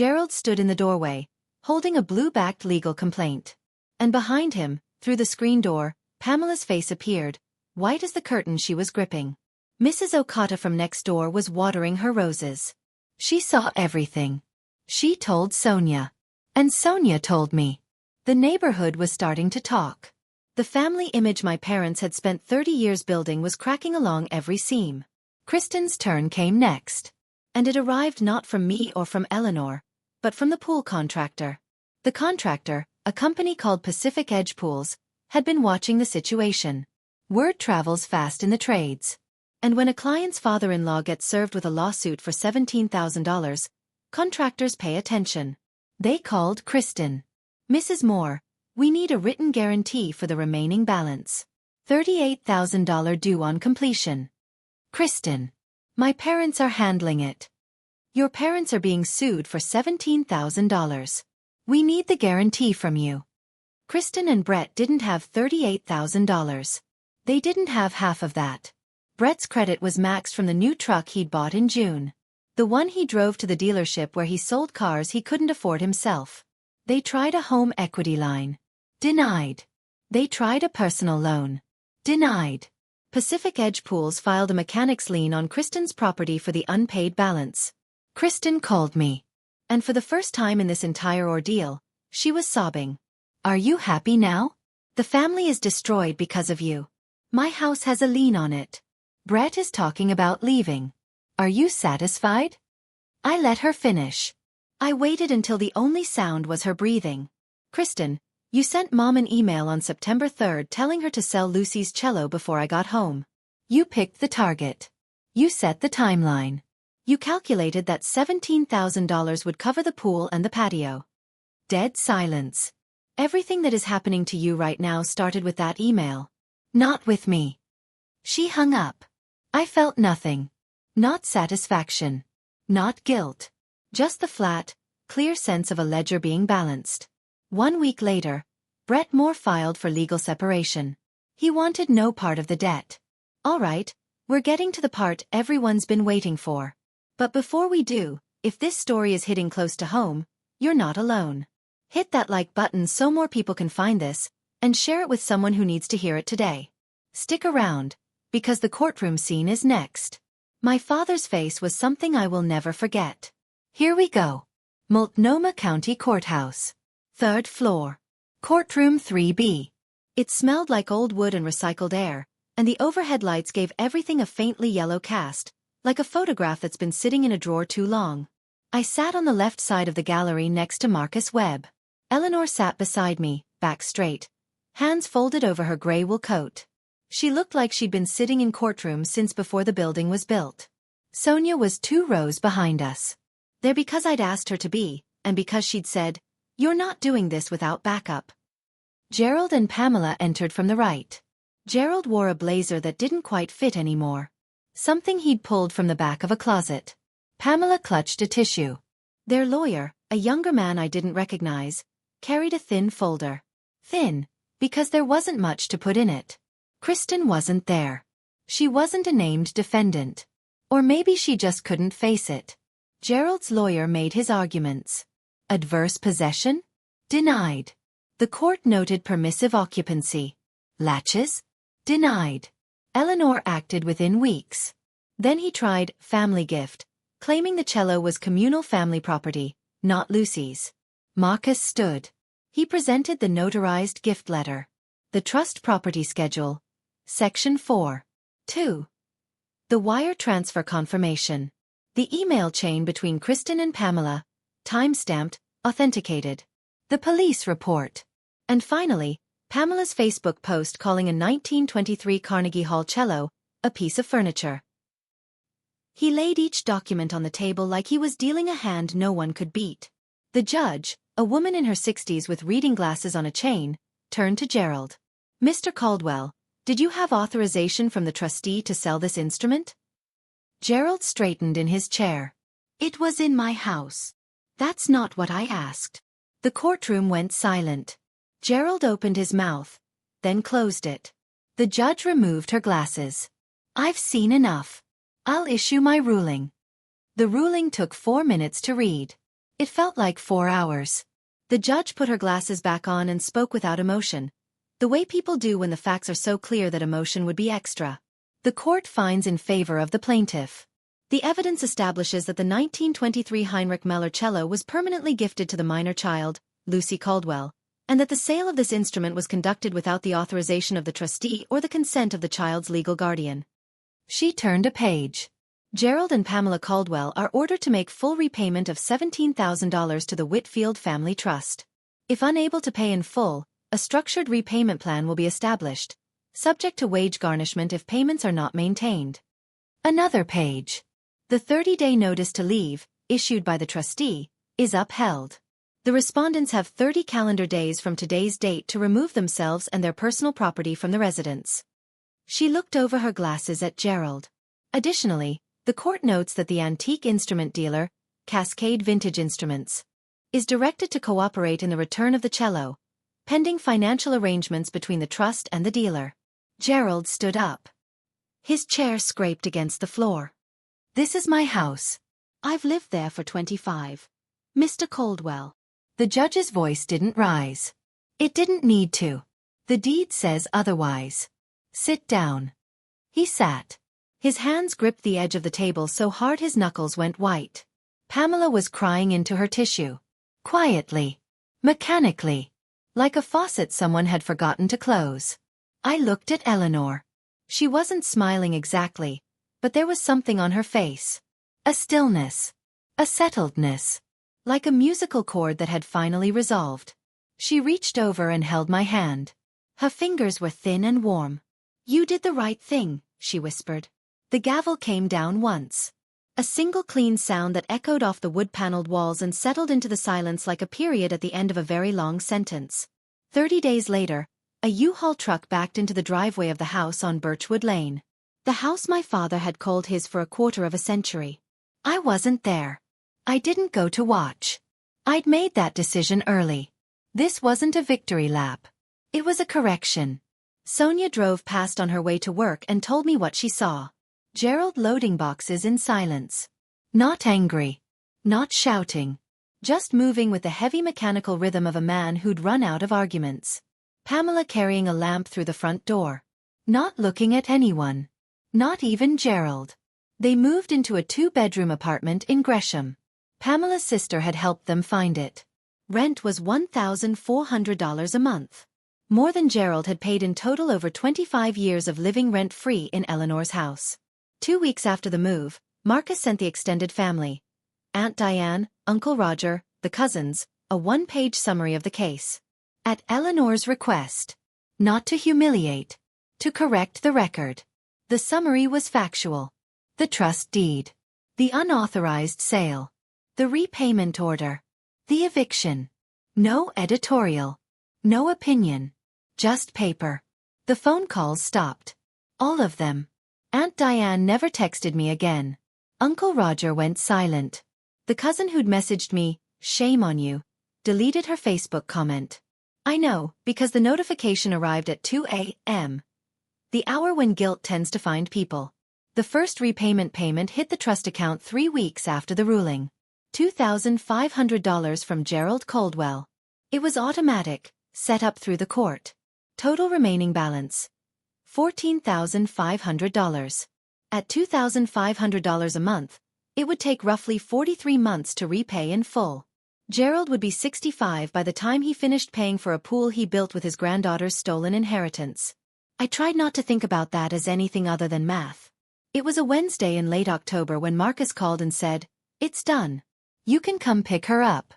Gerald stood in the doorway, holding a blue-backed legal complaint. And behind him, through the screen door, Pamela's face appeared, white as the curtain she was gripping. Mrs. Okata from next door was watering her roses. She saw everything. She told Sonia. And Sonia told me. The neighborhood was starting to talk. The family image my parents had spent 30 years building was cracking along every seam. Kristen's turn came next. And it arrived not from me or from Eleanor, but from the pool contractor. The contractor, a company called Pacific Edge Pools, had been watching the situation. Word travels fast in the trades. And when a client's father-in-law gets served with a lawsuit for $17,000, contractors pay attention. They called Kristen. "Mrs. Moore, we need a written guarantee for the remaining balance. $38,000 due on completion." "Kristen, my parents are handling it." "Your parents are being sued for $17,000. We need the guarantee from you." Kristen and Brett didn't have $38,000. They didn't have half of that. Brett's credit was maxed from the new truck he'd bought in June. The one he drove to the dealership where he sold cars he couldn't afford himself. They tried a home equity line. Denied. They tried a personal loan. Denied. Pacific Edge Pools filed a mechanic's lien on Kristen's property for the unpaid balance. Kristen called me. And for the first time in this entire ordeal, she was sobbing. "Are you happy now? The family is destroyed because of you. My house has a lien on it. Brett is talking about leaving. Are you satisfied?" I let her finish. I waited until the only sound was her breathing. "Kristen, you sent Mom an email on September 3rd telling her to sell Lucy's cello before I got home. You picked the target. You set the timeline. You calculated that $17,000 would cover the pool and the patio." Dead silence. "Everything that is happening to you right now started with that email. Not with me." She hung up. I felt nothing. Not satisfaction. Not guilt. Just the flat, clear sense of a ledger being balanced. 1 week later, Brett Moore filed for legal separation. He wanted no part of the debt. All right, we're getting to the part everyone's been waiting for. But before we do, if this story is hitting close to home, you're not alone. Hit that like button so more people can find this, and share it with someone who needs to hear it today. Stick around, because the courtroom scene is next. My father's face was something I will never forget. Here we go. Multnomah County Courthouse. 3rd floor. Courtroom 3B. It smelled like old wood and recycled air, and the overhead lights gave everything a faintly yellow cast, like a photograph that's been sitting in a drawer too long. I sat on the left side of the gallery next to Marcus Webb. Eleanor sat beside me, back straight, hands folded over her gray wool coat. She looked like she'd been sitting in courtrooms since before the building was built. Sonia was 2 rows behind us. There because I'd asked her to be, and because she'd said, "You're not doing this without backup." Gerald and Pamela entered from the right. Gerald wore a blazer that didn't quite fit anymore. Something he'd pulled from the back of a closet. Pamela clutched a tissue. Their lawyer, a younger man I didn't recognize, carried a thin folder. Thin, because there wasn't much to put in it. Kristen wasn't there. She wasn't a named defendant. Or maybe she just couldn't face it. Gerald's lawyer made his arguments. Adverse possession? Denied. The court noted permissive occupancy. Latches? Denied. Eleanor acted within weeks. Then he tried family gift, claiming the cello was communal family property, not Lucy's. Marcus stood. He presented the notarized gift letter. The Trust Property Schedule. Section 4. 2. The wire transfer confirmation. The email chain between Kristen and Pamela. Time-stamped, authenticated. The police report. And finally, Pamela's Facebook post calling a 1923 Carnegie Hall cello a piece of furniture. He laid each document on the table like he was dealing a hand no one could beat. The judge, a woman in her 60s with reading glasses on a chain, turned to Gerald. "Mr. Caldwell, did you have authorization from the trustee to sell this instrument?" Gerald straightened in his chair. "It was in my house. That's not what I asked." The courtroom went silent. Gerald opened his mouth, then closed it. The judge removed her glasses. "I've seen enough. I'll issue my ruling." The ruling took 4 minutes to read. It felt like 4 hours. The judge put her glasses back on and spoke without emotion, the way people do when the facts are so clear that emotion would be extra. The court finds in favor of the plaintiff. The evidence establishes that the 1923 Heinrich Meller cello was permanently gifted to the minor child, Lucy Caldwell, and that the sale of this instrument was conducted without the authorization of the trustee or the consent of the child's legal guardian. She turned a page. Gerald and Pamela Caldwell are ordered to make full repayment of $17,000 to the Whitfield Family Trust. If unable to pay in full, a structured repayment plan will be established, subject to wage garnishment if payments are not maintained. Another page. The 30-day notice to leave, issued by the trustee, is upheld. The respondents have 30 calendar days from today's date to remove themselves and their personal property from the residence. She looked over her glasses at Gerald. Additionally, the court notes that the antique instrument dealer, Cascade Vintage Instruments, is directed to cooperate in the return of the cello, pending financial arrangements between the trust and the dealer. Gerald stood up. His chair scraped against the floor. "This is my house. I've lived there for 25. Mr. Caldwell." The judge's voice didn't rise. It didn't need to. The deed says otherwise. "Sit down." He sat. His hands gripped the edge of the table so hard his knuckles went white. Pamela was crying into her tissue. Quietly. Mechanically. Like a faucet someone had forgotten to close. I looked at Eleanor. She wasn't smiling exactly, but there was something on her face. A stillness. A settledness. Like a musical chord that had finally resolved. She reached over and held my hand. Her fingers were thin and warm. "You did the right thing," she whispered. The gavel came down once. A single clean sound that echoed off the wood-paneled walls and settled into the silence like a period at the end of a very long sentence. 30 days later, a U-Haul truck backed into the driveway of the house on Birchwood Lane. The house my father had called his for a quarter of a century. I wasn't there. I didn't go to watch. I'd made that decision early. This wasn't a victory lap. It was a correction. Sonia drove past on her way to work and told me what she saw. Gerald loading boxes in silence. Not angry. Not shouting. Just moving with the heavy mechanical rhythm of a man who'd run out of arguments. Pamela carrying a lamp through the front door. Not looking at anyone. Not even Gerald. They moved into a 2-bedroom apartment in Gresham. Pamela's sister had helped them find it. Rent was $1,400 a month. More than Gerald had paid in total over 25 years of living rent-free in Eleanor's house. 2 weeks after the move, Marcus sent the extended family, Aunt Diane, Uncle Roger, the cousins, a 1-page summary of the case. At Eleanor's request. Not to humiliate. To correct the record. The summary was factual. The trust deed. The unauthorized sale. The repayment order. The eviction. No editorial. No opinion. Just paper. The phone calls stopped. All of them. Aunt Diane never texted me again. Uncle Roger went silent. The cousin who'd messaged me, "Shame on you," deleted her Facebook comment. I know, because the notification arrived at 2 a.m. The hour when guilt tends to find people. The first repayment payment hit the trust account 3 weeks after the ruling. $2,500 from Gerald Caldwell. It was automatic, set up through the court. Total remaining balance. $14,500. At $2,500 a month, it would take roughly 43 months to repay in full. Gerald would be 65 by the time he finished paying for a pool he built with his granddaughter's stolen inheritance. I tried not to think about that as anything other than math. It was a Wednesday in late October when Marcus called and said, "It's done. You can come pick her up."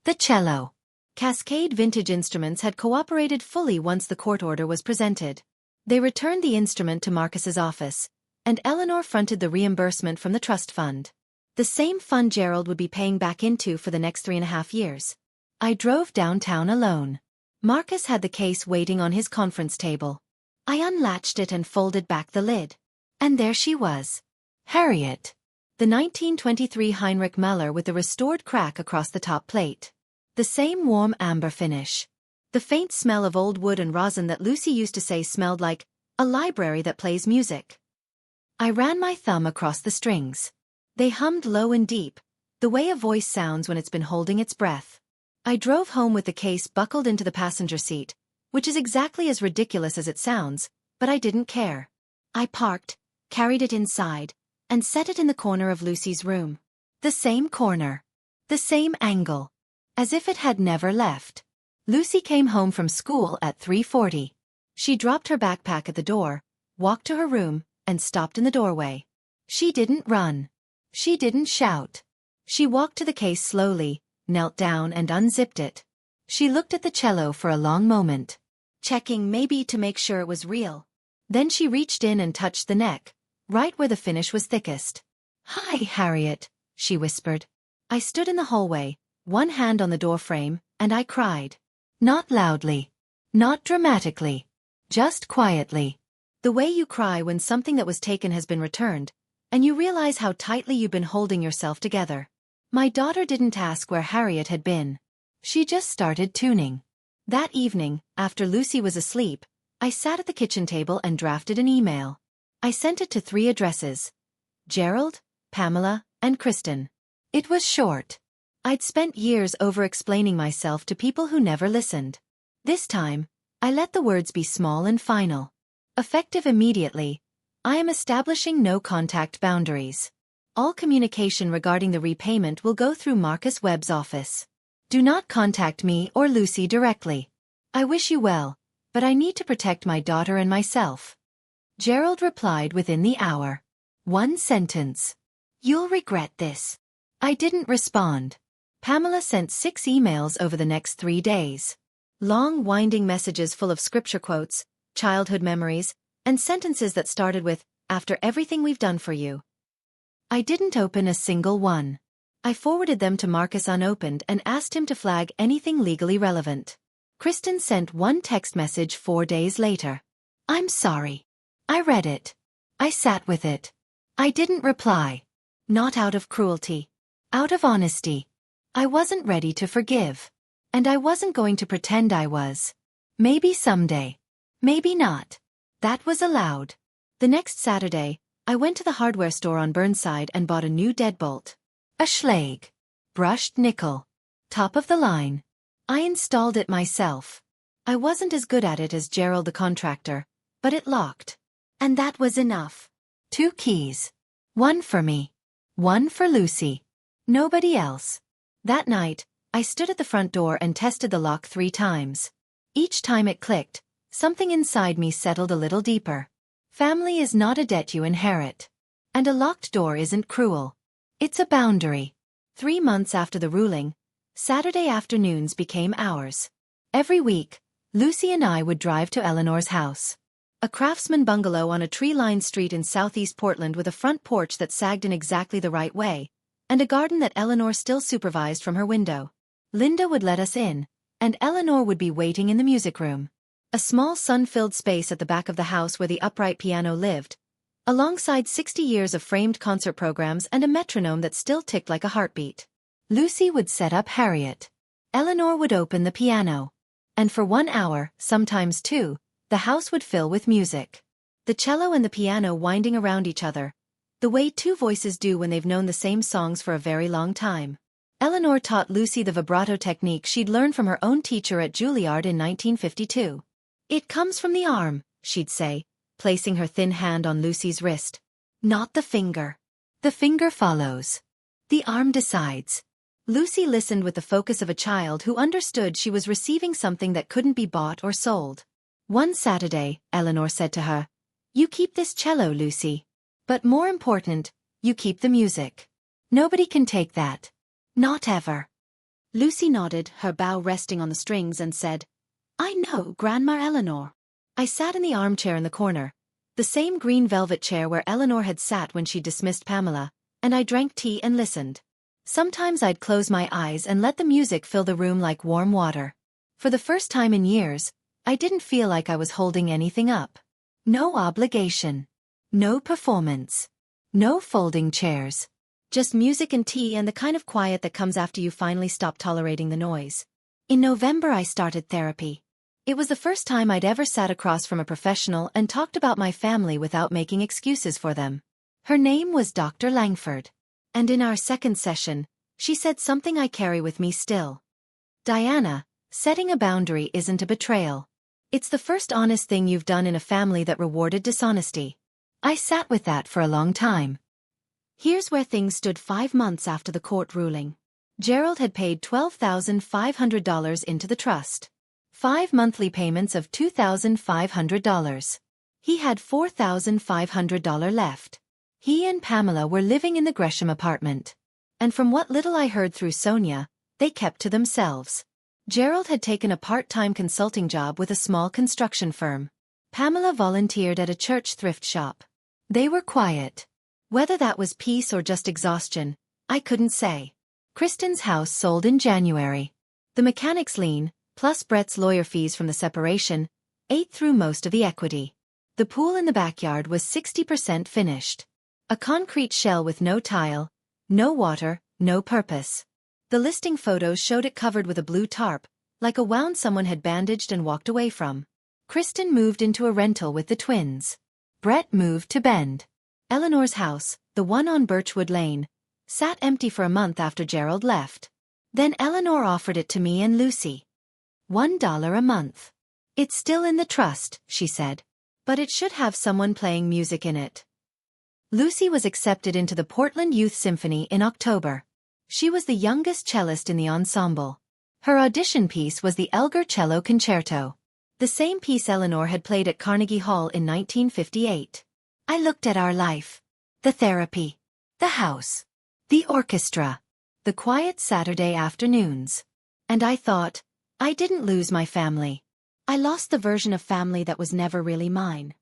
The cello. Cascade Vintage Instruments had cooperated fully once the court order was presented. They returned the instrument to Marcus's office, and Eleanor fronted the reimbursement from the trust fund. The same fund Gerald would be paying back into for the next 3.5 years. I drove downtown alone. Marcus had the case waiting on his conference table. I unlatched it and folded back the lid. And there she was. Harriet. The 1923 Heinrich Müller with the restored crack across the top plate. The same warm amber finish. The faint smell of old wood and rosin that Lucy used to say smelled like a library that plays music. I ran my thumb across the strings. They hummed low and deep, the way a voice sounds when it's been holding its breath. I drove home with the case buckled into the passenger seat, which is exactly as ridiculous as it sounds, but I didn't care. I parked, carried it inside, and set it in the corner of Lucy's room. The same corner. The same angle. As if it had never left. Lucy came home from school at 3:40. She dropped her backpack at the door, walked to her room, and stopped in the doorway. She didn't run. She didn't shout. She walked to the case slowly, knelt down and unzipped it. She looked at the cello for a long moment, checking maybe to make sure it was real. Then she reached in and touched the neck, right where the finish was thickest. "Hi, Harriet," she whispered. I stood in the hallway, one hand on the doorframe, and I cried. Not loudly. Not dramatically. Just quietly. The way you cry when something that was taken has been returned, and you realize how tightly you've been holding yourself together. My daughter didn't ask where Harriet had been. She just started tuning. That evening, after Lucy was asleep, I sat at the kitchen table and drafted an email. I sent it to 3 addresses. Gerald, Pamela, and Kristen. It was short. I'd spent years over-explaining myself to people who never listened. This time, I let the words be small and final. Effective immediately, I am establishing no-contact boundaries. All communication regarding the repayment will go through Marcus Webb's office. Do not contact me or Lucy directly. I wish you well, but I need to protect my daughter and myself. Gerald replied within the hour. 1 sentence. You'll regret this. I didn't respond. Pamela sent 6 emails over the next 3 days. Long, winding messages full of scripture quotes, childhood memories, and sentences that started with, "After everything we've done for you." I didn't open a single one. I forwarded them to Marcus unopened and asked him to flag anything legally relevant. Kristen sent one text message 4 days later. "I'm sorry. I read it. I sat with it. I didn't reply. Not out of cruelty. Out of honesty. I wasn't ready to forgive. And I wasn't going to pretend I was. Maybe someday. Maybe not." That was allowed. The next Saturday, I went to the hardware store on Burnside and bought a new deadbolt. A Schlage. Brushed nickel. Top of the line. I installed it myself. I wasn't as good at it as Gerald the contractor, but it locked. And that was enough. 2 keys. One for me. One for Lucy. Nobody else. That night, I stood at the front door and tested the lock 3 times. Each time it clicked, something inside me settled a little deeper. Family is not a debt you inherit. And a locked door isn't cruel. It's a boundary. 3 months after the ruling, Saturday afternoons became ours. Every week, Lucy and I would drive to Eleanor's house. A craftsman bungalow on a tree-lined street in southeast Portland with a front porch that sagged in exactly the right way, and a garden that Eleanor still supervised from her window. Linda would let us in, and Eleanor would be waiting in the music room. A small sun-filled space at the back of the house where the upright piano lived, alongside 60 years of framed concert programs and a metronome that still ticked like a heartbeat. Lucy would set up Harriet. Eleanor would open the piano. And for 1 hour, sometimes 2, the house would fill with music. The cello and the piano winding around each other, the way 2 voices do when they've known the same songs for a very long time. Eleanor taught Lucy the vibrato technique she'd learned from her own teacher at Juilliard in 1952. "It comes from the arm," she'd say, placing her thin hand on Lucy's wrist. "Not the finger. The finger follows. The arm decides." Lucy listened with the focus of a child who understood she was receiving something that couldn't be bought or sold. One Saturday, Eleanor said to her, "You keep this cello, Lucy. But more important, you keep the music. Nobody can take that. Not ever." Lucy nodded, her bow resting on the strings, and said, "I know, Grandma Eleanor." I sat in the armchair in the corner, the same green velvet chair where Eleanor had sat when she dismissed Pamela, and I drank tea and listened. Sometimes I'd close my eyes and let the music fill the room like warm water. For the first time in years, I didn't feel like I was holding anything up. No obligation. No performance. No folding chairs. Just music and tea and the kind of quiet that comes after you finally stop tolerating the noise. In November I started therapy. It was the first time I'd ever sat across from a professional and talked about my family without making excuses for them. Her name was Dr. Langford. And in our second session, she said something I carry with me still. "Diana, setting a boundary isn't a betrayal. It's the first honest thing you've done in a family that rewarded dishonesty." I sat with that for a long time. Here's where things stood 5 months after the court ruling. Gerald had paid $12,500 into the trust. 5 monthly payments of $2,500. He had $4,500 left. He and Pamela were living in the Gresham apartment. And from what little I heard through Sonia, they kept to themselves. Gerald had taken a part-time consulting job with a small construction firm. Pamela volunteered at a church thrift shop. They were quiet. Whether that was peace or just exhaustion, I couldn't say. Kristen's house sold in January. The mechanic's lien, plus Brett's lawyer fees from the separation, ate through most of the equity. The pool in the backyard was 60% finished. A concrete shell with no tile, no water, no purpose. The listing photos showed it covered with a blue tarp, like a wound someone had bandaged and walked away from. Kristen moved into a rental with the twins. Brett moved to Bend. Eleanor's house, the one on Birchwood Lane, sat empty for a month after Gerald left. Then Eleanor offered it to me and Lucy. $1 a month. "It's still in the trust," she said. "But it should have someone playing music in it." Lucy was accepted into the Portland Youth Symphony in October. She was the youngest cellist in the ensemble. Her audition piece was the Elgar Cello Concerto, the same piece Eleanor had played at Carnegie Hall in 1958. I looked at our life. The therapy. The house. The orchestra. The quiet Saturday afternoons. And I thought, I didn't lose my family. I lost the version of family that was never really mine.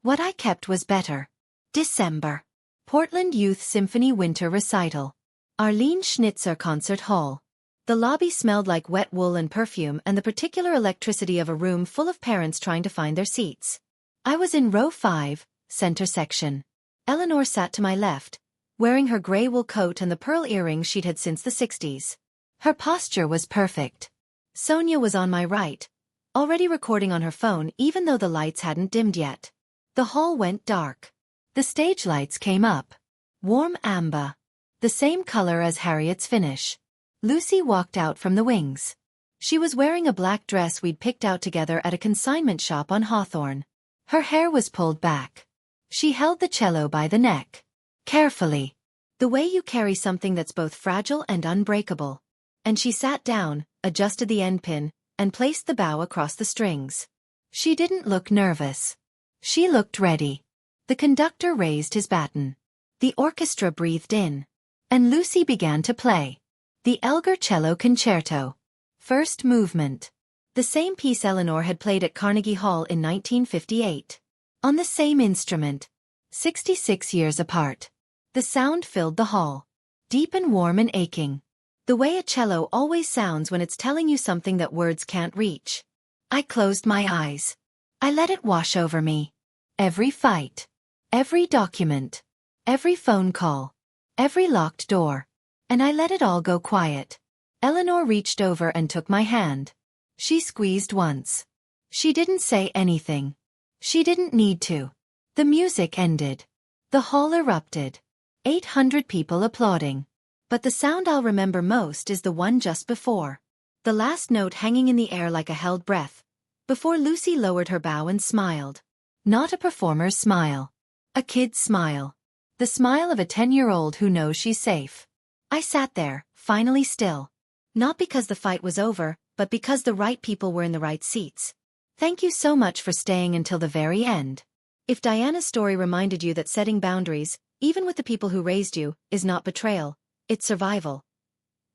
What I kept was better. December. Portland Youth Symphony Winter Recital. Arlene Schnitzer Concert Hall. The lobby smelled like wet wool and perfume and the particular electricity of a room full of parents trying to find their seats. I was in row 5, center section. Eleanor sat to my left, wearing her gray wool coat and the pearl earrings she'd had since the 60s. Her posture was perfect. Sonia was on my right, already recording on her phone even though the lights hadn't dimmed yet. The hall went dark. The stage lights came up. Warm amber. The same color as Harriet's finish. Lucy walked out from the wings. She was wearing a black dress we'd picked out together at a consignment shop on Hawthorne. Her hair was pulled back. She held the cello by the neck. Carefully. The way you carry something that's both fragile and unbreakable. And she sat down, adjusted the end pin, and placed the bow across the strings. She didn't look nervous. She looked ready. The conductor raised his baton. The orchestra breathed in. And Lucy began to play. The Elgar Cello Concerto. First movement. The same piece Eleanor had played at Carnegie Hall in 1958. On the same instrument. 66 years apart. The sound filled the hall. Deep and warm and aching. The way a cello always sounds when it's telling you something that words can't reach. I closed my eyes. I let it wash over me. Every fight. Every document. Every phone call. Every locked door. And I let it all go quiet. Eleanor reached over and took my hand. She squeezed once. She didn't say anything. She didn't need to. The music ended. The hall erupted. 800 people applauding. But the sound I'll remember most is the one just before. The last note hanging in the air like a held breath. Before Lucy lowered her bow and smiled. Not a performer's smile. A kid's smile. The smile of a 10-year-old who knows she's safe. I sat there, finally still. Not because the fight was over, but because the right people were in the right seats. Thank you so much for staying until the very end. If Diana's story reminded you that setting boundaries, even with the people who raised you, is not betrayal, it's survival,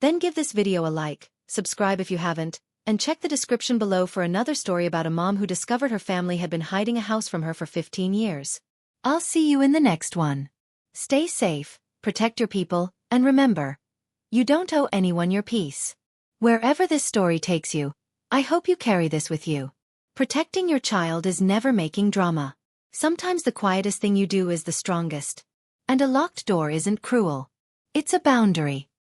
then give this video a like, subscribe if you haven't, and check the description below for another story about a mom who discovered her family had been hiding a house from her for 15 years. I'll see you in the next one. Stay safe, protect your people, and remember, you don't owe anyone your peace. Wherever this story takes you, I hope you carry this with you. Protecting your child is never making drama. Sometimes the quietest thing you do is the strongest. And a locked door isn't cruel. It's a boundary.